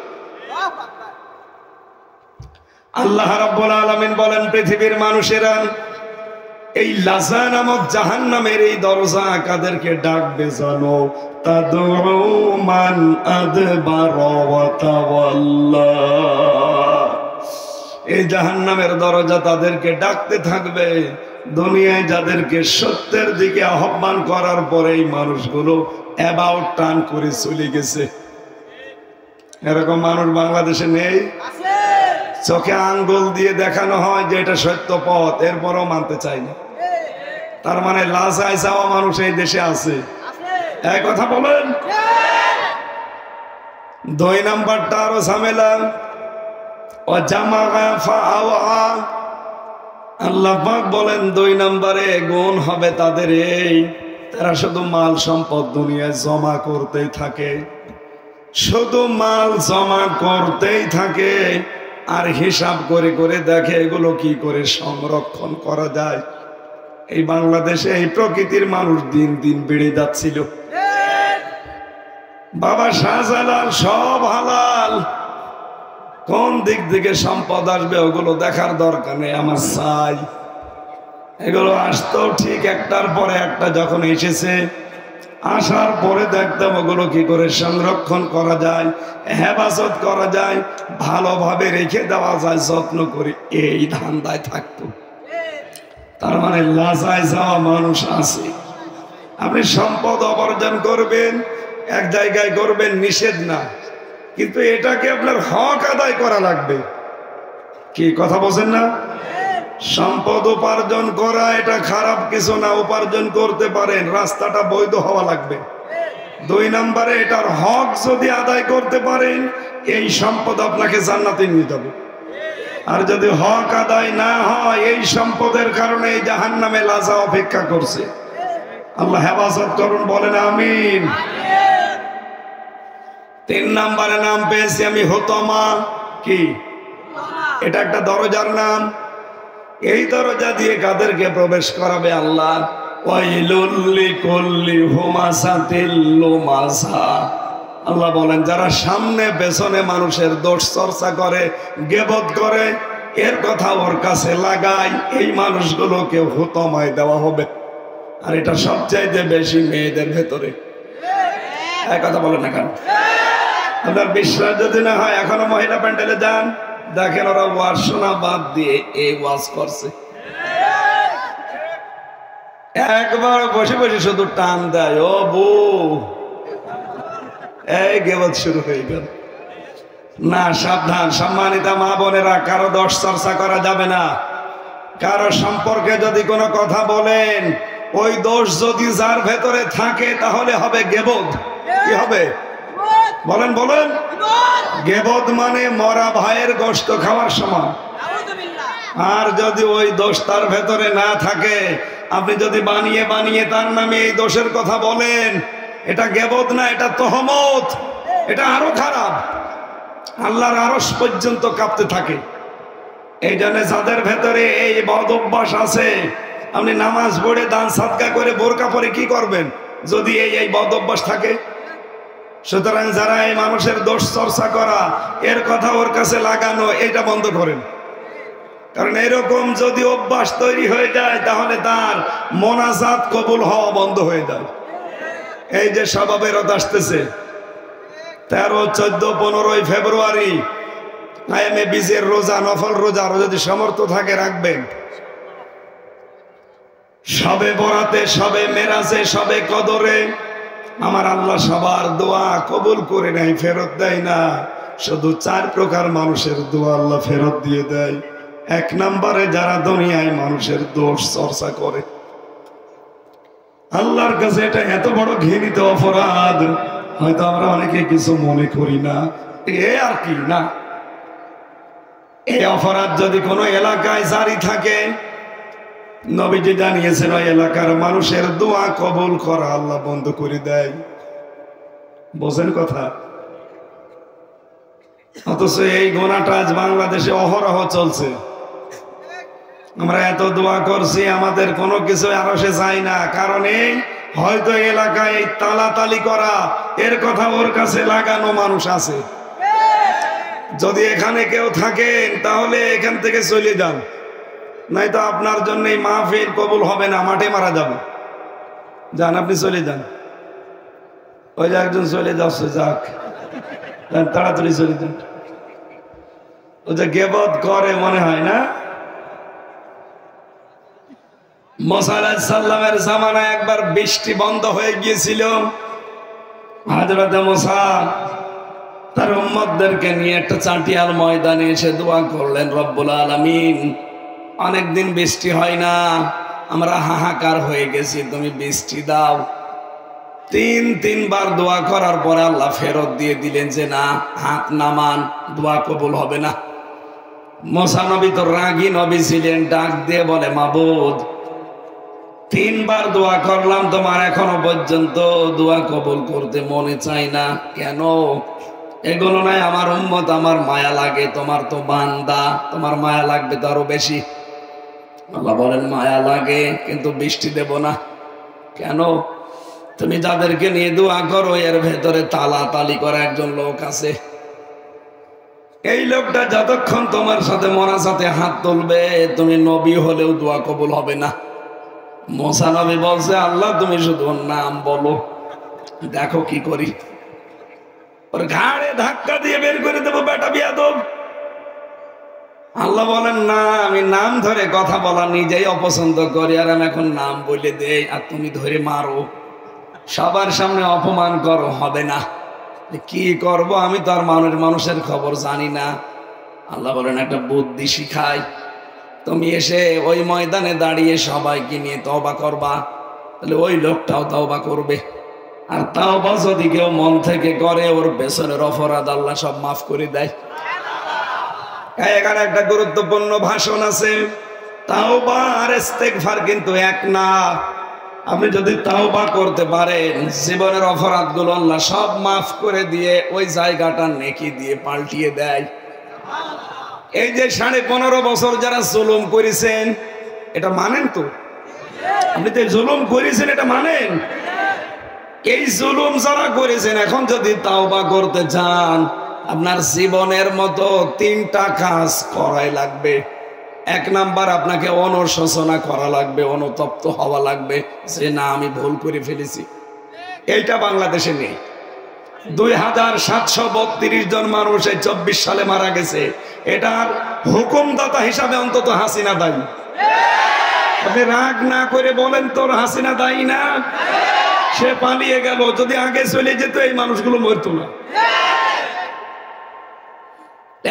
আল্লাহ রাব্বুল আলামিন বলেন, পৃথিবীর মানুষেরা এই লাজা নামক জাহান্নামের এই দরজা কাদেরকে ডাকবে জানো? তাদউ মান আদবারা ওয়া তাওয়াল্লা। এই জাহান্নামের দরজা তাদেরকে ডাকতে থাকবে, দুনিয়ায় যাদেরকে সত্যের দিকে আহ্বান করার পরে এই মানুষগুলো অ্যাবাউট টার্ন করে চলে গেছে। এরকম মানুষ বাংলাদেশে নেই? চোখে আঙ্গুল দিয়ে দেখানো হয় যে এটা সত্য পথ, এরপরও মানতে চাই না। তার মানে লাজায় যাওয়া মানুষ এই দেশে আছে, এক কথা বলেন। 2 নাম্বারটা আরো ঝামেলা। ও জামা ফাআওয়া, আল্লাহ পাক বলেন 2 নম্বরে গুণ হবে তাদের এই, তারা শুধু মাল সম্পদ দুনিয়ায় জমা করতেই থাকে, শুধু মাল জমা করতেই থাকে, আর হিসাব করে করে দেখে এগুলো কি করে সংরক্ষণ করা যায়। এই বাংলাদেশে এই প্রকৃতির মানুষ দিন দিন বেড়ে যাচ্ছিল। বাবা শাহজালাল সব হালাল, কোন দিক থেকে সম্পদ আসবে ওগুলো দেখার দরকার নেই আমার চাই। এগুলো আসতো ঠিক একটার পরে একটা, যখন এসেছে আসার পরে দেখতাম ওগুলো কি করে সংরক্ষণ করা যায়, হেফাজত করা যায়, ভালোভাবে রেখে দেওয়া যায়, যত্ন করে, এই ধান্দায় থাকতো। তার মানে লাজায় যাওয়া মানুষ আছে। আপনি সম্পদ অর্জন করবেন, এক জায়গায় করবেন, নিষেধ না, কিন্তু এটাকে আপনার হক আদায় করা লাগবে। কি কথা বলছেন না? সম্পদ উপার্জন করা এটা খারাপ কিছু না, উপার্জন করতে পারেন, রাস্তাটা বৈধ হওয়া লাগবে। 2 নম্বরে এটার হক যদি আদায় করতে পারেন, এই সম্পদ আপনাকে জান্নাতে নিয়ে যাবে। আর যদি হক আদায় না হয়, এই সম্পদের কারণে এই জাহান্নামে লাজা অপেক্ষা করছে। আল্লাহ হেফাজত করুন, বলেন আমিন। 3 নম্বরে নাম পেয়েছি আমি হুতমা। কি? এটা একটা দরজার নাম। এই দরজা দিয়ে কাদেরকে প্রবেশ করাবে আল্লাহ? ওয়াইলুল লিকুল্লি হুমাসাতিল লুমাসা। আল্লাহ বলেন যারা সামনে পেছনে মানুষের দোষ চর্চা করে, গীবত করে, এর কথা ওর কাছে লাগায়, এই মানুষগুলোকে হুতমায় দেওয়া হবে। আর এটা সবচাইতে বেশি মেয়েদের ভেতরে। এক কথা বলেন না কেন? আপনার বিশ্বাস যদি না হয়, এখনো মহিলা প্যান্ডেলে যান, দেখেন ওরা ওয়াজ শোনা বাদ দিয়ে এই ওয়াজ করছে। একবার বসে বসে শুধু টান দেয়, ও বউ, এই গীবত শুরু হয়ে গেল। না, সাবধান সম্মানিতা মা বোনেরা, কারো দোষ চর্চা করা যাবে না। কারো সম্পর্কে যদি কোনো কথা বলেন, ওই দোষ যদি যার ভেতরে থাকে তাহলে হবে গীবত। কি হবে? বলেন বলেন। গীবত মানে মরা ভাইয়ের গোশত খাওয়ার সময়। আর যদি ওই দোষ তার ভেতরে না থাকে, আপনি যদি বানিয়ে বানিয়ে তার নামে এই দোষের কথা বলেন, এটা গীবত না, এটা তহমত। এটা আরো খারাপ, আল্লাহর আরশ পর্যন্ত কাঁপতে থাকে। এই জন্য যাদের ভেতরে এই বদ অভ্যাস আছে, আপনি নামাজ পড়ে দান সাদকা করে বোরকা পরে কি করবেন যদি এই বদ অভ্যাস থাকে? সুতরাং যারা এই মানুষের দোষ চর্চা করা, এর কথা ওর কাছে লাগানো, এটা বন্ধ করেন। কারণ এরকম যদি অভ্যাস তৈরি হয়ে যায়, তাহলে তার মোনাজাত কবুল হওয়া বন্ধ হয়ে যায়। এই যে সবাবেরত আসতেছে 13, 14, 15 ফেব্রুয়ারি, আইএমএ বীজের রোজা, নফল রোজা, যদি সমর্থ থাকে রাখবেন। সবে বরাতে, সবে মেরাজে, সবে কদরে আমার আল্লাহ সবার দোয়া কবুল করে নেয়, ফেরত দেয় না। শুধু 4 প্রকার মানুষের দোয়া আল্লাহ ফেরত দিয়ে দেয়। 1 নম্বরে যারা দুনিয়ায় মানুষের দোষ চর্চা করে। আল্লাহর কাছে এটা এত বড় ঘৃণিত অপরাধ, হয়তো আমরা অনেকে কিছু মনে করি না, এ আর কি না। এই অপরাধ যদি কোনো এলাকায় জারি থাকে, নবীজি জানিয়েছেন ওই এলাকার মানুষের দোয়া কবুল করা আল্লাহ বন্ধ করে দেয়। বোঝেন কথা? অথচ এই গোনাটা আজ বাংলাদেশে অহরহ চলছে। আমরা এত দোয়া করছি, আমাদের কোনো কিছু আরো সে চাই না। কারণ এই হয়তো এলাকায় এই তালাতালি করা, এর কথা ওর কাছে লাগানো মানুষ আছে। যদি এখানে কেউ থাকেন, তাহলে এখান থেকে চলে যান, নাই তো আপনার জন্য এই মাহফিল কবুল হবে না, মাঠে মারা যাবে। যান, আপনি চলে যান। ওই যে একজন চলে যাচ্ছে, যাক, তাড়াতাড়ি চলে যান। ও যে গীবত করে মনে হয় না। মুসা আলাইহিস সালামের জামানায় একবার বৃষ্টি বন্ধ হয়ে গিয়েছিল। হযরত মুসা তার উম্মতদেরকে নিয়ে একটা চাটিয়াল ময়দানে এসে দোয়া করলেন, রব্বুল আলামিন, অনেকদিন বৃষ্টি হয় না, আমরা হাহাকার হয়ে গেছি, তুমি বৃষ্টি দাও। 3 বার দোয়া করার পরে আল্লাহ ফেরত দিয়ে দিলেন যে না, হাত নামান, দোয়া কবুল হবে না। মুসা নবী তো রাগী নবী ছিলেন, ডাক দিয়ে বলে, মাবুদ, 3 বার দোয়া করলাম, তোমার এখনো পর্যন্ত দোয়া কবুল করতে মনে চাই না কেন? এগুলো নাই আমার উম্মত, আমার মায়া লাগে, তোমার তো বান্দা, তোমার মায়া লাগবে তো আরো বেশি। আল্লাহ বলেন, মায়া লাগে কিন্তু বৃষ্টি দেব না। কেন? তুমি যাদেরকে নিয়ে দোয়া করো এর ভেতরে তালি করা একজন লোক আছে। এই লোকটা যতক্ষণ তোমার সাথে মোনাজাতে হাত তুলবে তুমি নবী হলেও দোয়া কবুল হবে না। মুসা নবী বলছে, আল্লাহ তুমি শুধু ওর নাম বলো, দেখো কি করি। ওর ঘাড়ে ধাক্কা দিয়ে বের করে দেবো, বেটা বিয়াদব। আল্লাহ বলেন, না, আমি নাম ধরে কথা বলা নিজেই অপছন্দ করি, আর আমি এখন নাম বলে দেই আর তুমি ধরে মারো, সবার সামনে অপমান করো, হবে না। কি করব, আমি তো আর মানুষের খবর জানি না। আল্লাহ বলেন, একটা বুদ্ধি শিখাই, তুমি এসে ওই ময়দানে দাঁড়িয়ে সবাইকে নিয়ে তওবা করবা, তাহলে ওই লোকটাও তওবা করবে। আর তাওবা যদি কেউ মন থেকে করে ওর পেছনের অপরাধ আল্লাহ সব মাফ করে দেয়। এখানে একটা গুরুত্বপূর্ণ ভাষণ আছে, তাওবা আর ইস্তেগফার কিন্তু এক না। আপনি যদি তাওবা করতে পারেন জীবনের অপরাধগুলো আল্লাহ সব মাফ করে দিয়ে ওই জায়গাটা নেকি দিয়ে পাল্টিয়ে দেয়। এই যে 15.5 বছর যারা জুলুম করেছেন এটা মানেন তো? আপনি তো জুলুম করেছেন এটা মানেন? এই জুলুম যারা করেছেন এখন যদি তাওবা করতে চান আপনার জীবনের মতো 3টা কাজ করাই লাগবে। 1 নাম্বার, আপনাকে অনুশোচনা করা লাগবে, অনুতপ্ত হওয়া লাগবে যে না আমি ভুল করে ফেলেছি। এইটা বাংলাদেশে নেই। 2732 জন মানুষ এই 24 সালে মারা গেছে, এটার হুকুমদাতা হিসাবে অন্তত হাসিনা দায়ী। আপনি রাগ না করে বলেন তোর হাসিনা দায়ী না? সে পালিয়ে গেল, যদি আগে চলে যেত এই মানুষগুলো মরতো না।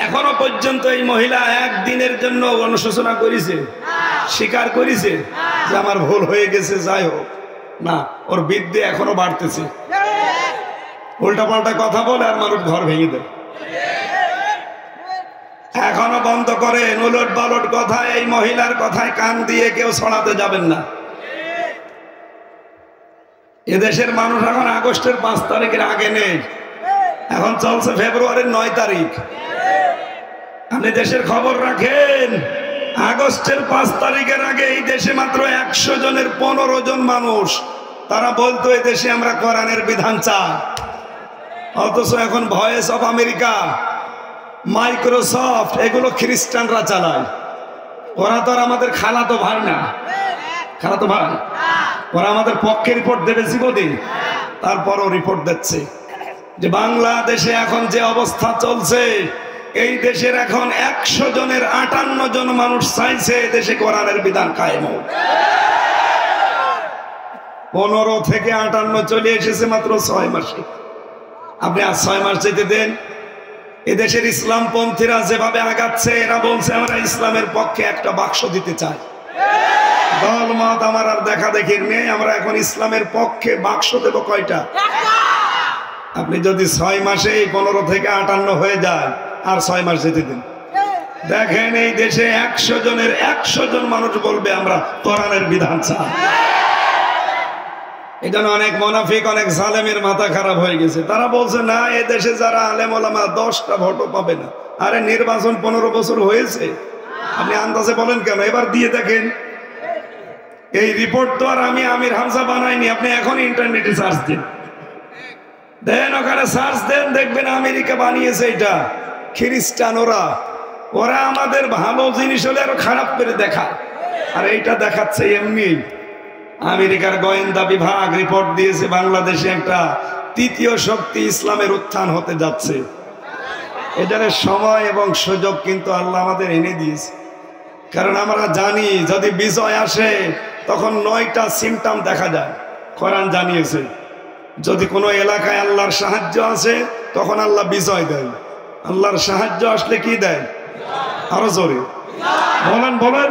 এখনো পর্যন্ত এই মহিলা একদিনের জন্য অনুশোচনা করেছে, স্বীকার করেছে যে আমার ভুল হয়ে গেছে, যাই হোক না, ওর বিদ্যে এখনো বাড়তেছে। উল্টাপাল্টা কথা বলে আর মানুষ ঘর ভেঙে দেয়। এখনো বন্ধ করেন উলট পালট কথা, এই মহিলার কথায় কান দিয়ে কেউ ছড়াতে যাবেন না। এদেশের মানুষ এখন আগস্টের 5 তারিখের আগে নেই, এখন চলছে ফেব্রুয়ারির 9 তারিখ। আপনি দেশের খবর রাখেন, আগস্টের 5 তারিখের আগে এই দেশে মাত্র 100 জনের 15 জন মানুষ তারা বলতো এই দেশে আমরা কোরআনের বিধান চাই। অথচ এখন ভয়েস অফ আমেরিকা, মাইক্রোসফট এগুলো খ্রিস্টানরা চালায়। ওরা তো আর আমাদের খালাতো ভাই না, খালাতো ভাই। ওরা আমাদের পক্ষে রিপোর্ট দেবে জীবনে, তারপরও রিপোর্ট দিচ্ছে যে বাংলাদেশে এখন যে অবস্থা চলছে, এই দেশের এখন 100 জনের 58 জন মানুষ চাইছে দেশে কোরআনের বিধান কায়েম হোক। 15 থেকে 58 চলে এসেছে মাত্র 6 মাসে। আপনি আর 6 মাস যেতে দেন। এদেশের ইসলামপন্থীরা যেভাবে আগাচ্ছে, এরা বলছে আমরা ইসলামের পক্ষে একটা বাক্স দিতে চাই। দল মত আমার আর দেখা দেখির নেই, আমরা এখন ইসলামের পক্ষে বাক্স দেব কয়টা? আপনি যদি 6 মাসে 15 থেকে 58 হয়ে যায়, আর 6 মাস যেতে দিন, দেখেন এই দেশে 100 জনের 100 জন মানুষ বলবে আমরা কোরআনের বিধান চাই। এই জন্য অনেক মুনাফিক, অনেক জালেমের মাথা খারাপ হয়ে গেছে। তারা বলছে না, এ দেশে যারা আলেম ওলামা 10টা ভোটও পাবে না। আরে নির্বাচন 15 বছর হয়েছে, আপনি আন্দাজে বলেন কেন? এবার দিয়ে দেখেন। এই রিপোর্ট তো আর আমি আমির হামজা বানাইনি, আপনি এখন ইন্টারনেটে সার্চ দিন, দেন ওখানে সার্চ দেন, দেখবেন আমেরিকা বানিয়েছে এটা। খ্রিস্টান ওরা আমাদের ভালো জিনিস হলে আরো খারাপ করে দেখায়, আর এইটা দেখাচ্ছে এমনি। আমেরিকার গোয়েন্দা বিভাগ রিপোর্ট দিয়েছে বাংলাদেশে একটা 3য় শক্তি ইসলামের উত্থান হতে যাচ্ছে। এটার সময় এবং সুযোগ কিন্তু আল্লাহ আমাদের এনে দিয়েছে, কারণ আমরা জানি যদি বিজয় আসে তখন 9টা সিমটম দেখা যায়। কোরআন জানিয়েছে যদি কোনো এলাকায় আল্লাহর সাহায্য আসে তখন আল্লাহ বিজয় দেয়। আল্লাহর সাহায্য আসলে কি দেয়? আরো জোরে বলেন বলেন।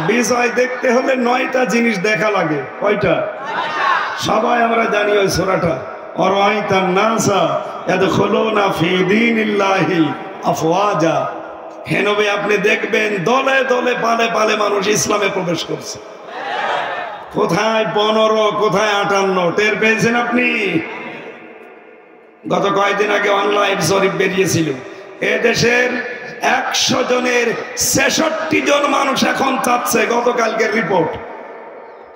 বিজয় দেখতে হলে 9টা জিনিস দেখা লাগে। কয়টা? সবাই আমরা জানি ওই সূরাটা, অরাইতান নাসা ইয়াদখুলুনা ফি দীনিল্লাহি আফওয়াজা। হে নবী আপনি দেখবেন দলে দলে পালে পালে মানুষ ইসলামে প্রবেশ করছে। কোথায় 15, কোথায় 58, টের পেয়েছেন আপনি? গত কয়েকদিন আগে অনলাইন জরিপ বেরিয়েছিল, এদেশের 100 জনের 66 জন মানুষ এখন চাচ্ছে, গতকালকের রিপোর্ট,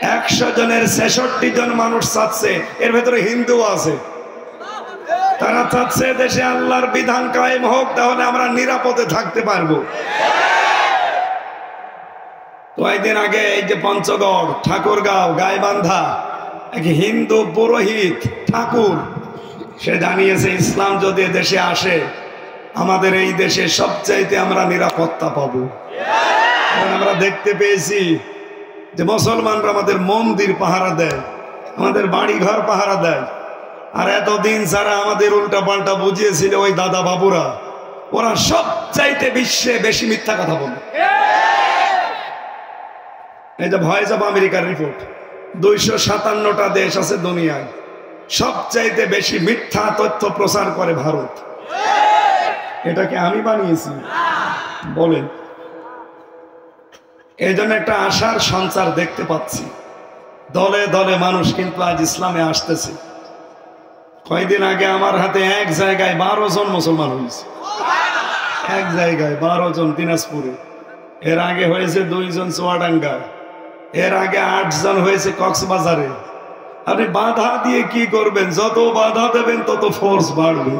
100 জনের 66 জন মানুষ চাচ্ছে, এর ভেতরে হিন্দু আছে। তারা চাচ্ছে দেশে আল্লাহর বিধান কায়েম হোক, তাহলে আমরা নিরাপদে থাকতে পারবো। কয়েকদিন আগে এই যে পঞ্চগড়, ঠাকুরগাঁও, গাইবান্ধা, এক হিন্দু পুরোহিত ঠাকুর সে জানিয়েছে ইসলাম যদি দেশে আসে আমাদের এই দেশে সবচাইতে আমরা নিরাপত্তা পাবো। আমরা দেখতে পেয়েছি যে মুসলমানরা আমাদের মন্দির পাহারা দেয়, আমাদের বাড়ি ঘর পাহারা দেয়। আর এতদিন যারা আমাদের উল্টা পাল্টা বুঝিয়েছিল ওই দাদা বাবুরা, ওরা সবচাইতে বিশ্বে বেশি মিথ্যা কথা বলে। এই যে ভয়েস অফ আমেরিকার রিপোর্ট, 257টা দেশ আছে দুনিয়ায়, সবচাইতে বেশি মিথ্যা তথ্য প্রচার করে ভারত। এটাকে আমি বানিয়েছি বলেন? এই জন্য একটা আশার সঞ্চার দেখতে পাচ্ছি, দলে দলে মানুষ কিন্তু আজ ইসলামে আসতেছে। কয়েকদিন আগে আমার হাতে এক জায়গায় 12 জন মুসলমান হয়েছে, এক জায়গায় 12 জন দিনাজপুরে। এর আগে হয়েছে 2 জন চুয়াডাঙ্গায়, এর আগে 8 জন হয়েছে কক্সবাজারে। আপনি বাধা দিয়ে কি করবেন? যত বাধা দেবেন তত ফোর্স বাড়বে।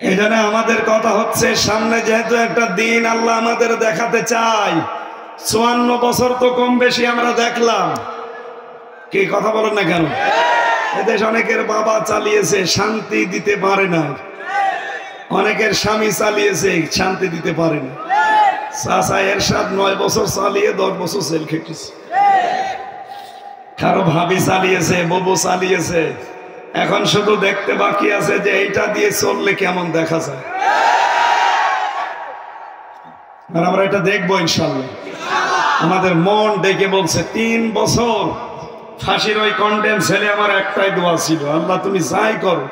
এই জন্য আমাদের কথা হচ্ছে, সামনে যেহেতু একটা দিন আল্লাহ আমাদের দেখাতে চাই, 54 বছর তো কম বেশি আমরা দেখলাম। কি কথা বলেন না কেন? এদেশ অনেকের বাবা চালিয়েছে, শান্তি দিতে পারে না। অনেকের স্বামী চালিয়েছে, শান্তি দিতে পারে না। চাচা এরশাদ 9 বছর চালিয়ে 10 বছর জেল খেটেছে। কারো ভাবি চালিয়েছে, ববু চালিয়েছে। এখন শুধু দেখতে বাকি আছে যে এইটা দিয়ে চললে কেমন দেখা যায়। আর আমরা এটা দেখবো ইনশাল্লাহ। আমাদের মন ডেকে বলছে 3 বছর ফাঁসির ওই কন্ডেম ছেলে আমার একটাই দোয়া ছিল, আল্লাহ তুমি যাই করো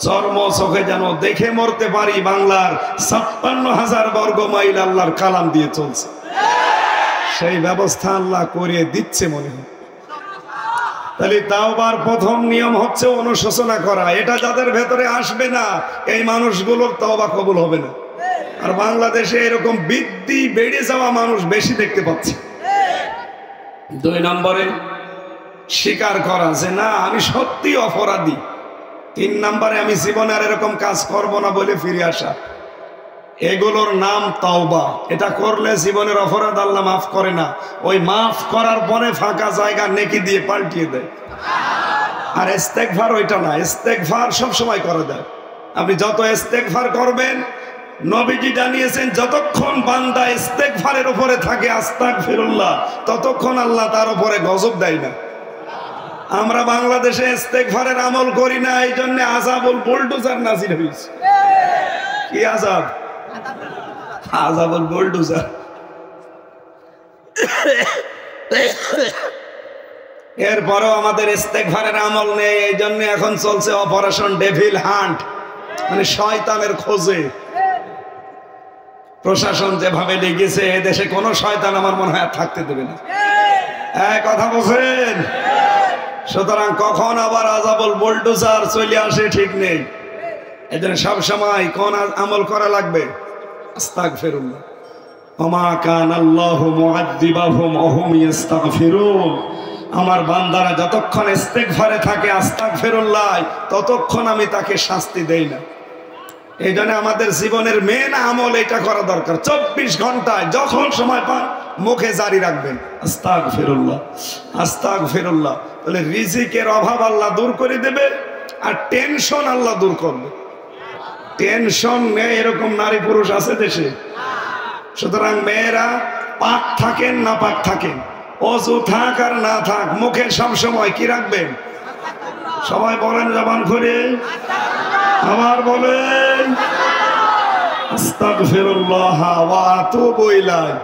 চর্ম চোখে যেন দেখে মরতে পারি। বাংলার 56,000 বর্গ মাইল আল্লাহর কালাম দিয়ে চলছে, সেই ব্যবস্থা আল্লাহ করিয়ে দিচ্ছে মনে হয়। তাহলে তাওবার প্রথম নিয়ম হচ্ছে অনুশোচনা করা। এটা যাদের ভেতরে আসবে না, এই মানুষগুলোর তওবা কবুল হবে না। আর বাংলাদেশে এরকম বৃদ্ধি বেড়ে যাওয়া মানুষ বেশি দেখতে পাচ্ছি। 2 নম্বরে স্বীকার করা যে না আমি সত্যি অপরাধী। 3 নম্বরে আমি জীবনে আর এরকম কাজ করব না বলে ফিরে আসা। এগুলোর নাম তওবা। এটা করলে জীবনের অপরাধ আল্লাহ মাফ করে না, ওই মাফ করার পরে ফাঁকা জায়গা নেকি দিয়ে পাল্টিয়ে দেয়। আর ইস্তেগফার ওইটা না, ইস্তেগফার সব সময় করা যায়। আপনি যত ইস্তেগফার করবেন, নবীজি জানিয়েছেন যতক্ষণ বান্দা ইস্তেগফারের উপরে থাকে আস্তাগফিরুল্লাহ, ততক্ষণ আল্লাহ তার উপরে গজব দেয় না। আমরা বাংলাদেশে ইস্তেগফারের আমল করি না, এই জন্য আযাবুল বুলডোজার নাজিল হয়েছে। কি আযাব? আযাবুল বুলডোজার। এরপরও আমাদের ইস্তেগফারের আমল নেই, এই জন্য এখন চলছে অপারেশন ডেভিল হান্ট, মানে শয়তানের খোঁজে। প্রশাসন যেভাবে লেগেছে, এদেশে কোন শয়তান আমার মনে হয় থাকতে দেবে না। কথা বলছেন? সুতরাং কখন আবার আযাবুল বুলডোজার চলে আসে ঠিক নেই। এজন্য সব সময় কোন আমল করা লাগবে? আস্তাগফিরুল্লাহ। ওমা কানা আল্লাহু মুআযযিবাহুম ওয়া হুম ইস্তাগফিরুন। আমার বান্দারা যতক্ষণ ইস্তেগফারে থাকে আস্তাগফিরুল্লাহ, ততক্ষণ আমি তাকে শাস্তি দেই না। এই জন্য আমাদের জীবনের মেন আমল এটা করা দরকার। 24 ঘন্টায় যখন সময় পান মুখে জারি রাখবেন আস্তাগফিরুল্লাহ, আস্তাগফিরুল্লাহ। তাহলে রিজিকের অভাব আল্লাহ দূর করে দেবে, আর টেনশন আল্লাহ দূর করবে। টেনশন নেই এরকম নারী পুরুষ আছে দেশে। সুতরাং মেয়েরা পাক থাকেন না পাক থাকেন, অজু থাক আর না থাক, মুখে সবসময় কি রাখবেন? সবাই বলেন জবান করে, আবার বলেন আস্তাগফিরুল্লাহ ওয়া আতুবু ইলাইহি।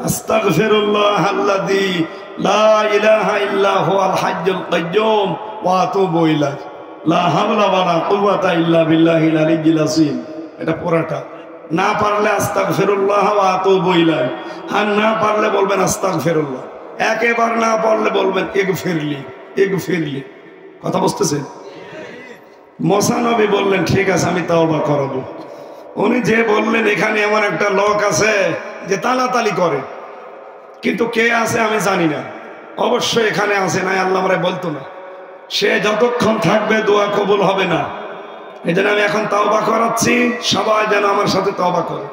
আস্তাগফিরুল্লাহ আল্লাযী লা ইলাহা ইল্লা হুয়াল হাইয়্যুল কাইয়্যুম ওয়া আতুবু ইলাইহি। লা হাওলা ওয়া লা কুওয়াতা ইল্লা বিল্লাহিল আলিয়্যিল আযীম। এটা পুরাটা না পারলে আস্তাগফিরুল্লাহ ওয়া আতুবু ইলাইহি, আর না পারলে বলবেন আস্তাগফিরুল্লাহ। একেবারে না পারলে বলবেন ইগফিরলি, ইগফিরলি। কথা বুঝতেছেন? মুসা নবী বললেন ঠিক আছে আমি তওবা করব। উনি যে বললেন এখানে এমন একটা লোক আছে যে তালাতালি করে, কিন্তু কে আছে আমি জানি না, অবশ্যই এখানে আছে, নাই আল্লাহ আমরা বলতো না। সে যতক্ষণ থাকবে দোয়া কবুল হবে না। এই জন্য আমি এখন তওবা করাচ্ছি, সবাই যেন আমার সাথে তওবা করে।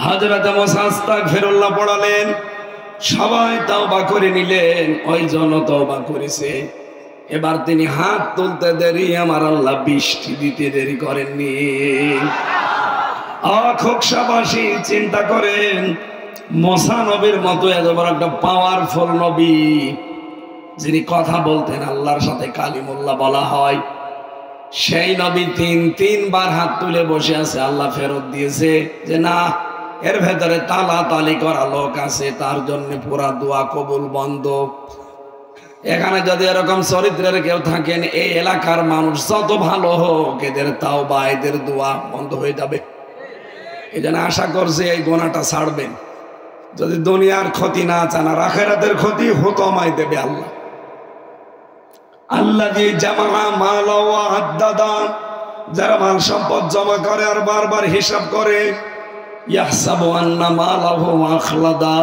হযরত মুসা আস্তাগফিরুল্লাহ পড়ালেন, সবাই তওবা করে নিলেন, ওই জন তওবা করেছে। এবার তিনি হাত তুলতে দেরি, আমার আল্লাহ বৃষ্টি দিতে দেরি করেননি। খোকসাবাসী চিন্তা করেন, মুসা নবীর মতো এত বড় একটা পাওয়ারফুল নবী, যিনি কথা বলতেন, আল্লাহর সাথে কালিমুল্লাহ বলা হয়, সেই নবী তিনবার হাত তুলে বসে আছে। আল্লাহ ফেরত দিয়েছে যে না, এর ভেতরে তালা তালি করা লোক আছে, তার জন্য পুরা দোয়া কবুল বন্ধ। এখানে যদি এরকম চরিত্রের কেউ থাকেন, এই এলাকার মানুষ যত ভালো হোক, এদের তাওবা এদের দোয়া বন্ধ হয়ে যাবে। এই জন্য আশা করছি এই গোনাটা ছাড়বেন। যদি দুনিয়ার ক্ষতি না চান আর আখিরাতের ক্ষতি, হুতমায় দেবে আল্লাহ। আল্লাযী জামা মাল ওয়া আদ্দাদা, যারা মাল সম্পদ জমা করে আর বারবার হিসাব করে, ইয়াহসাবু আন্না মালাহু আখলাদা,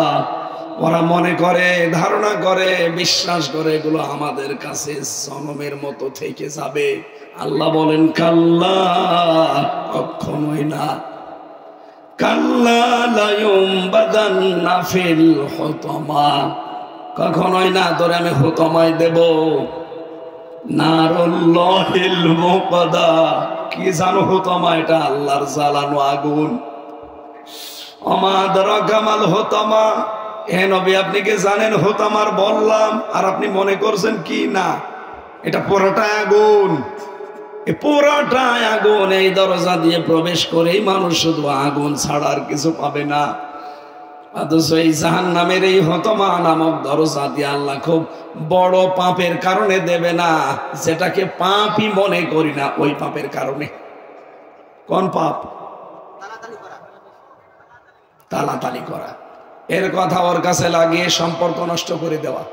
ওরা মনে করে, ধারণা করে, বিশ্বাস করে এগুলো আমাদের কাছে জনমের মতো থেকে যাবে। আল্লাহ বলেন কাল্লা, কখনোই না। কাল্লা লা ইউমবাদান্না ফিল হুতামা, কখনোই না, তোরে আমি হুতামায় দেব। নারুল্লাহিল মুকাদা, কি জানো হুতামা? এটা আল্লাহর জ্বালানো আগুন। ওমা আদরাকা মাল হুতামা, হে নবী আপনি কি জানেন হুতামার বললাম, আর আপনি মনে করছেন কি না, এটা পুরোটাই আগুন, পুরোটাই আগুন। এই দরজা দিয়ে প্রবেশ করেই মানুষ শুধু আগুন ছাড়া আর কিছু পাবে না। অথচ এই জাহান্নামের এই হুতামা নামক দরজা দিয়ে আল্লাহ খুব বড় পাপের কারণে দেবে না, যেটাকে পাপই মনে করি না, ওই পাপের কারণে। কোন পাপ? তালাতালি করা, এর কথা ওর কাছে লাগিয়ে সম্পর্ক নষ্ট করে দেওয়া,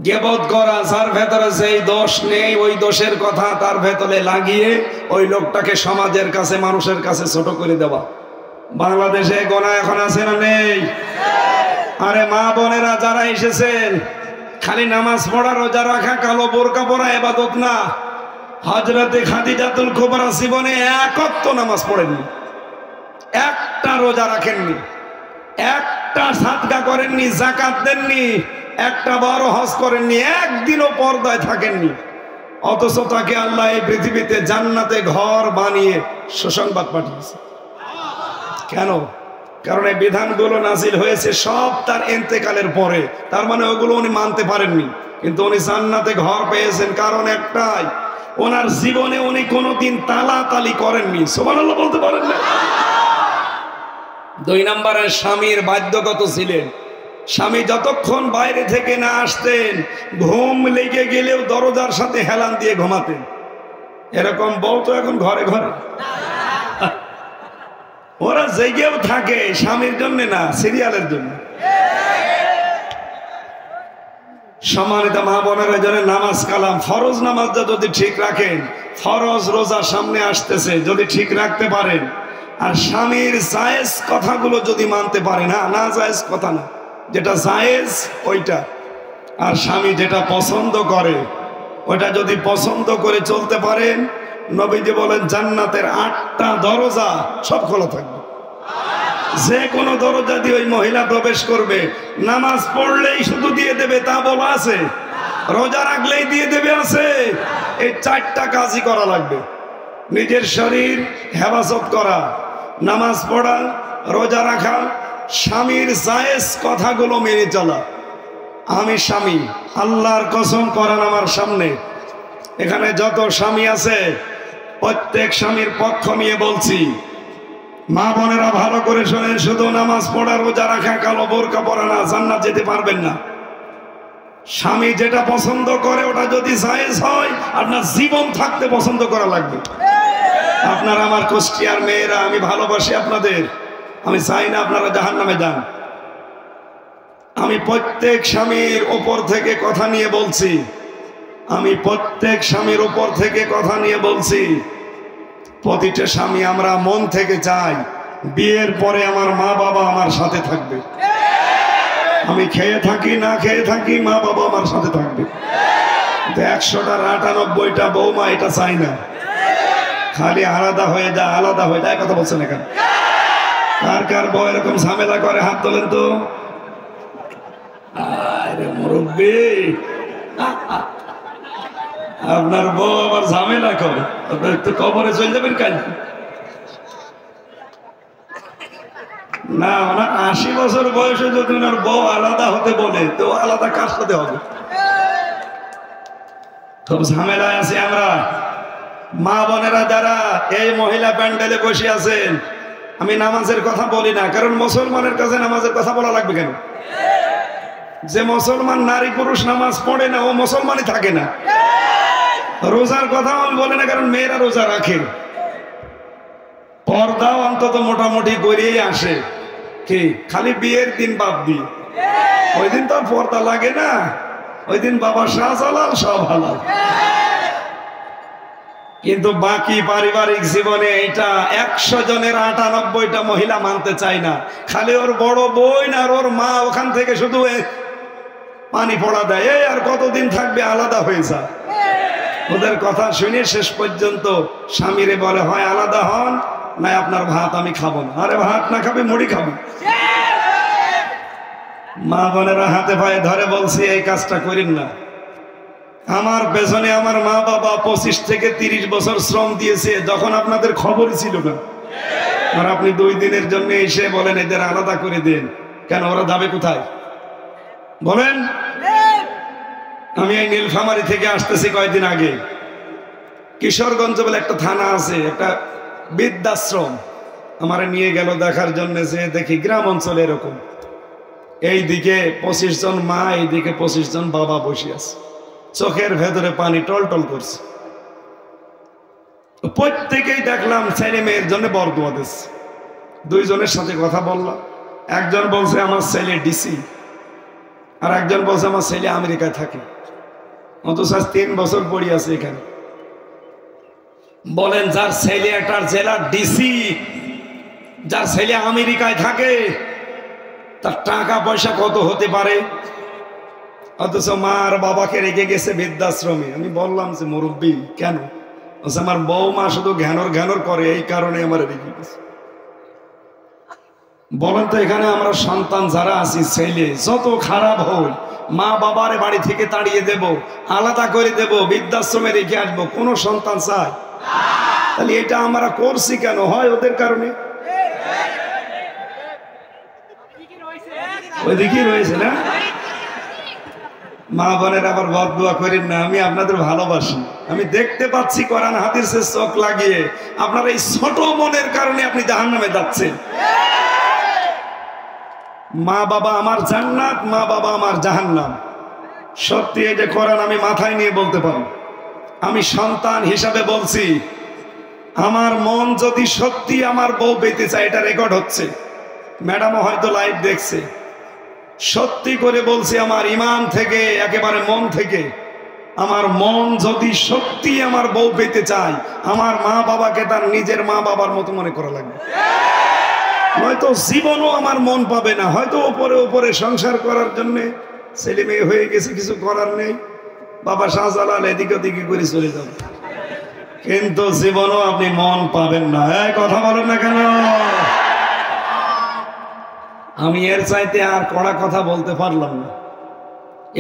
গীবত করা, যার ভেতরে যেই দোষ নেই ওই দোষের কথা তার ভেতরে লাগিয়ে ওই লোকটাকে সমাজের কাছে, মানুষের কাছে ছোট করে দেওয়া। বাংলাদেশে গোনা এখন আছে না নেই? আরে মা বোনেরা যারা এসেছেন, খালি নামাজ পড়া, রোজা রাখা, কালো বোরকা পরা ইবাদত না। হযরতে খাদিজাতুল কুবরা জীবনে এক ওয়াক্ত নামাজ পড়েননি, একটা রোজা রাখেননি, একটা সাদকা করেননি, যাকাত দেননি, একটা বড় হজ করেননি, একদিনও পর্দায় থাকেননি। অথচ তাকে আল্লাহ এই পৃথিবীতে জান্নাতে ঘর বানিয়ে সুসংবাদ পাঠিয়েছে। কেন? কারণ এই বিধানগুলো নাজিল হয়েছে সব তার ইন্তেকালের পরে। তার মানে ওগুলো উনি মানতে পারেননি, কিন্তু উনি জান্নাতে ঘর পেয়েছেন কারণ একটাই, ওনার জীবনে উনি কোনোদিন তালাতালি করেননি। সুবহানাল্লাহ বলতে পারেন না? 2 নম্বরে স্বামীর বাধ্যগত ছিলেন। স্বামী যতক্ষণ বাইরে থেকে না আসতেন, ঘুম লেগে গেলেও দরজার সাথে হেলান দিয়ে ঘুমাতেন। এরকম বউ তো এখন ঘরে ঘরে। ওরা জেগেও থাকে স্বামীর জন্য না, সিরিয়ালের জন্য। সম্মানিত মা বোনের জন্য নামাজ কালাম, ফরজ নামাজটা যদি ঠিক রাখেন, ফরজ রোজা সামনে আসতেছে, যদি ঠিক রাখতে পারেন, আর স্বামীর জায়েজ কথাগুলো যদি মানতে পারেন, না জায়েজ কথা না, যেটা জায়েজ ওইটা, আর স্বামী যেটা পছন্দ করে ওইটা যদি পছন্দ করে চলতে পারেন, নবীজি বলেন জান্নাতের 8টা দরজা সব খোলা থাকবে। যে কোনো দরজা দিয়ে ওই মহিলা প্রবেশ করবে। নামাজ পড়লেই শুধু দিয়ে দেবে তা বলা আছে? রোজা রাখলেই দিয়ে দেবে আছে? এই 4টা কাজই করা লাগবে। নিজের শরীর হেফাজত করা, নামাজ পড়া, রোজা রাখা, স্বামীর জায়েজ কথাগুলো মেনে চলা। আমি স্বামী, আল্লাহর কসম করেন আমার সামনে, এখানে যত স্বামী আছে প্রত্যেক স্বামীর পক্ষ নিয়ে বলছি, মা বোনেরা ভালো করে শোনেন, শুধু নামাজ পড়া, রোজা রাখা, কালো বোরকা পরা না, জান্নাত যেতে পারবেন না। স্বামী যেটা পছন্দ করে ওটা যদি জায়েজ হয়, আপনার জীবন থাকতে পছন্দ করা লাগবে। আপনারা আমার কুষ্টিয়ার মেয়েরা, আমি ভালোবাসি আপনাদের, আমি চাই না আপনারা জাহান্নামে যান। আমি প্রত্যেক স্বামীর উপর থেকে কথা নিয়ে বলছি, আমি প্রত্যেক স্বামীর উপর থেকে কথা নিয়ে বলছি। প্রতিটা স্বামী আমরা মন থেকে চাই বিয়ের পরে আমার মা বাবা আমার সাথে থাকবে, আমি খেয়ে থাকি না খেয়ে থাকি মা বাবা আমার সাথে থাকবে। 100টার 98টা বৌমা এটা চাই না, খালি আলাদা হয়ে যায় আলাদা হয়ে যায়। কথা বলছেন এখানে কার কার বউ এরকম ঝামেলা করে হাত তোলেন তো। আরে মুরব্বী, আপনার বউ আবার ঝামেলা করে, আপনার একটু কবরে চলে যাবেন কাল না। ওনার 80 বছর বয়সে যদি ওনার বউ আলাদা হতে বলে তো আলাদা কার সাথে হবে? খুব ঝামেলায় আছি আমরা। মা বোনেরা যারা এই মহিলা প্যান্ডেলে বসে আছেন, আমি নামাজের কথা বলি না, কারণ মুসলমানের কাছে নামাজের কথা বলা লাগবে কেন? যে মুসলমান নারী পুরুষ নামাজ পড়ে না ও মুসলমানই থাকে না। রোজার কথা আমি বলি না, কারণ মেয়েরা রোজা রাখে, পর্দাও অন্তত মোটামুটি করেই আসে। কি খালি বিয়ের দিন বাদ দিয়ে, ওই দিন তো আর পর্দা লাগে না, ওই দিন বাবা শাহজালাল সব হালাল। কিন্তু বাকি পারিবারিক জীবনে এটা 100 জনের 98টা মহিলা মানতে চায় না। খালি ওর বড় বোন আর ওর মা ওখান থেকে শুধু পানি পড়া দেয়, এই আর কতদিন থাকবে, আলাদা হয়ে যায়। ওদের কথা শুনে শেষ পর্যন্ত স্বামীরে বলে, হয় আলাদা হন, না আপনার ভাত আমি খাবো না। আরে ভাত না খাবে মুড়ি খাবে। মা বোনেরা হাতে পায়ে ধরে বলছি এই কাজটা করেন না। আমার পেছনে আমার মা বাবা 25 থেকে 30 বছর শ্রম দিয়েছে, যখন আপনাদের খবরই ছিল না। আর আপনি 2 দিনের জন্য এসে বলেন এদের আলাদা করে দেন, কেন? ওরা যাবে কোথায় বলেন? আমি এই নীলফামারী থেকে আসতেছি কয়েকদিন আগে, কিশোরগঞ্জ বলে একটা থানা আছে, একটা বৃদ্ধাশ্রম আমার নিয়ে গেল দেখার জন্য। যে দেখি গ্রাম অঞ্চলে এরকম, এইদিকে 25 জন মা, এইদিকে 25 জন বাবা বসে আছে, চোখের ভেতরে পানি টলটল করছে। প্রত্যেকেই দেখলাম ছেলে মেয়ের জন্য বরদোয়া দিচ্ছে। 2 জনের সাথে কথা বললাম, একজন বলছে আমার ছেলে ডিসি, আর একজন বলছে আমার ছেলে আমেরিকায় থাকে, অথচ 3 বছর পড়ি আছে এখানে। বলেন যার ছেলে একটা জেলার ডিসি, যার ছেলে আমেরিকায় থাকে, তার টাকা পয়সা কত হতে পারে? অথচ মা আর বাবাকে রেখে গেছে বৃদ্ধাশ্রমে। আমি বললাম যে মুরব্বী কেন? আমার বৌমা শুধু ঘ্যানর করে, এই কারণে আমার রেখে গেছে। বলেন তো এখানে আমরা সন্তান যারা আছি, ছেলে যত খারাপ হয়, মা বাবার বাড়ি থেকে তাড়িয়ে দেব, আলাদা করে দেব, বৃদ্ধাশ্রমে রেখে আসবো, কোন সন্তান চায়? তাহলে এটা আমরা করছি কেন? হয় ওদের কারণে। ওইদিকেই রয়েছে না? মা বোনের আবার বদদুয়া করেন না, আমি আপনাদের ভালোবাসি। আমি দেখতে পাচ্ছি কোরআন হাদিসের চোখ লাগিয়ে আপনার এই ছোট মনের কারণে আপনি জাহান্নামে যাচ্ছেন। মা বাবা আমার জান্নাত, মা বাবা আমার জাহান্নাম। সত্যি এই যে কোরআন আমি মাথায় নিয়ে বলতে পারি। আমি সন্তান হিসাবে বলছি, আমার মন যদি সত্যি আমার বউ পেতে চায়, এটা রেকর্ড হচ্ছে, ম্যাডামও হয়তো লাইভ দেখছে। সত্যি করে বলছি, আমার ইমান থেকে, একেবারে মন থেকে, আমার মন যদি সত্যি আমার বউ পেতে চায়, আমার মা বাবাকে তার নিজের মা বাবার মতো মনে করা লাগবে। হয়তো জীবনও আমার মন পাবে না, হয়তো উপরে উপরে সংসার করার জন্য ছেলে মেয়ে হয়ে গেছে, কিছু করার নেই, বাবা শাহজালাল এদিকে ওদিকে করে চলে যাবে, কিন্তু জীবনও আপনি মন পাবেন না। এই কথা বলেন না কেন? আমি এর চাইতে আর কড়া কথা বলতে পারলাম না।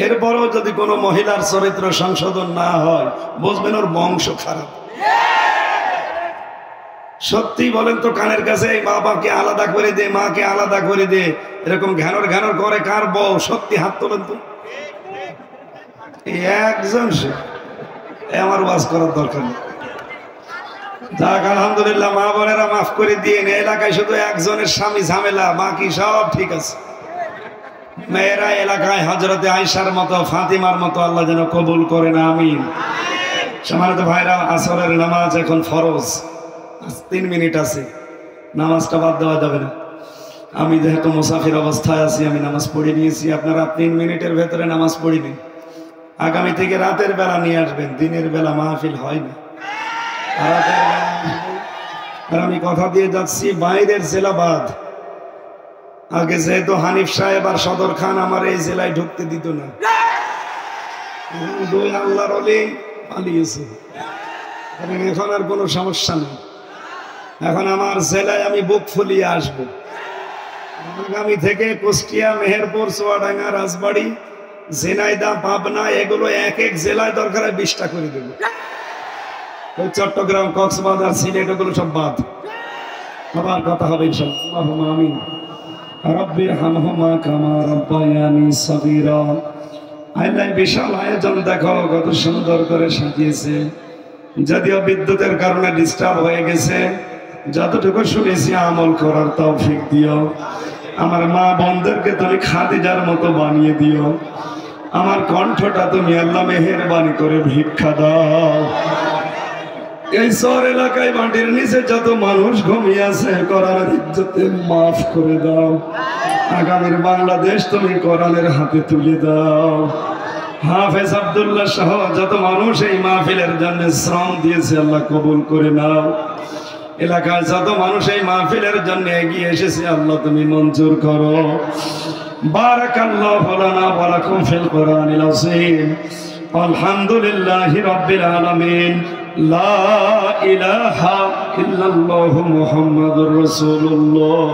এরপরও যদি কোনো মহিলার চরিত্র সংশোধন না হয়, বুঝবেন ওর বংশ খারাপ। সত্যি বলেন তো, কানের কাছে এই বাবাকে আলাদা করে দে, মাকে আলাদা করে দে, এরকম ঘ্যানর করে কার বউ? সত্যি হাত তোলেন তো। একজন সে, আমার ওয়াজ করার দরকার নেই। যাক আলহামদুলিল্লাহ, মা বোনেরা মাফ করে দিয়ে, এলাকায় শুধু একজনের স্বামী ঝামেলা, বাকি সব ঠিক আছে। মেয়েরা এলাকায় হযরতে আয়েশার মতো, ফাতিমার মতো আল্লাহ যেন কবুল করেন, আমিন। সম্মানিত ভাইরা, আসরের নামাজ এখন ফরজ, 3 মিনিট আছে, নামাজটা বাদ দেওয়া যাবে না। আমি যেহেতু মুসাফির অবস্থায় আছি, আমি নামাজ পড়ে নিয়েছি। আপনারা 3 মিনিটের ভেতরে নামাজ পড়ে নিন। আগামী থেকে রাতের বেলা নিয়ে আসবেন, দিনের বেলা মাহফিল হয় না। আর আমি কথা দিয়ে যাচ্ছি বাইরের জেলা বাদ। আগে যেহেতু হানিফ সাহেব আর সদর খান আমার এই জেলায় ঢুকতে দিত না, দুই আল্লাহর ওলি পালিয়েছে, এখন আর কোনো সমস্যা নেই। এখন আমার জেলায় আমি বুক ফুলিয়ে আসবো। আগামী থেকে কুষ্টিয়া, মেহেরপুর, চুয়াডাঙ্গা, রাজবাড়ী, ঝিনাইদহ, পাবনা এগুলো এক এক জেলায় দরকার 20টা করে দেবো। ওই চট্টগ্রাম, কক্সবাজার, সিলেট ওগুলো সব বাদ। আবার কথা হবে ইনশাআল্লাহ। আমিন। রব্বির হামহুমা কামা রাব্বায়ানি সগীরা। আল্লাহ বিশাল আয়োজন দেখো কত সুন্দর করে সাজিয়েছে। যদিও বিদ্যুতের কারণে ডিস্টার্ব হয়ে গেছে, যতটুকু শুনেছি আমল করার তৌফিক দিও। আমার মা বোনদেরকে তুমি খাদিজার মতো বানিয়ে দিও। আমার কণ্ঠটা তুমি আল্লাহ মেহেরবানি করে ভিক্ষা দাও। এই শহর এলাকায় মাটির নিচে যত মানুষ ঘুমিয়ে আছে কোরআনের ইজ্জতে মাফ করে দাও। আগামীর বাংলাদেশ তুমি কোরআনের হাতে তুলে দাও। হাফেজ আব্দুল্লাহ সহ যত মানুষ এই মাহফিলের জন্য শ্রম দিয়েছে আল্লাহ কবুল করে নাও। এলাকায় যত মানুষ এই মাহফিলের জন্য এগিয়ে এসেছে আল্লাহ তুমি মঞ্জুর করো। বারাকাল্লাহু লানা ওয়া লাকুম ফিল কোরআনিল আযীম। আলহামদুলিল্লাহি রাব্বিল আলামিন। লা ইলাহা ইল্লাল্লাহু মুহাম্মাদুর রাসূলুল্লাহ।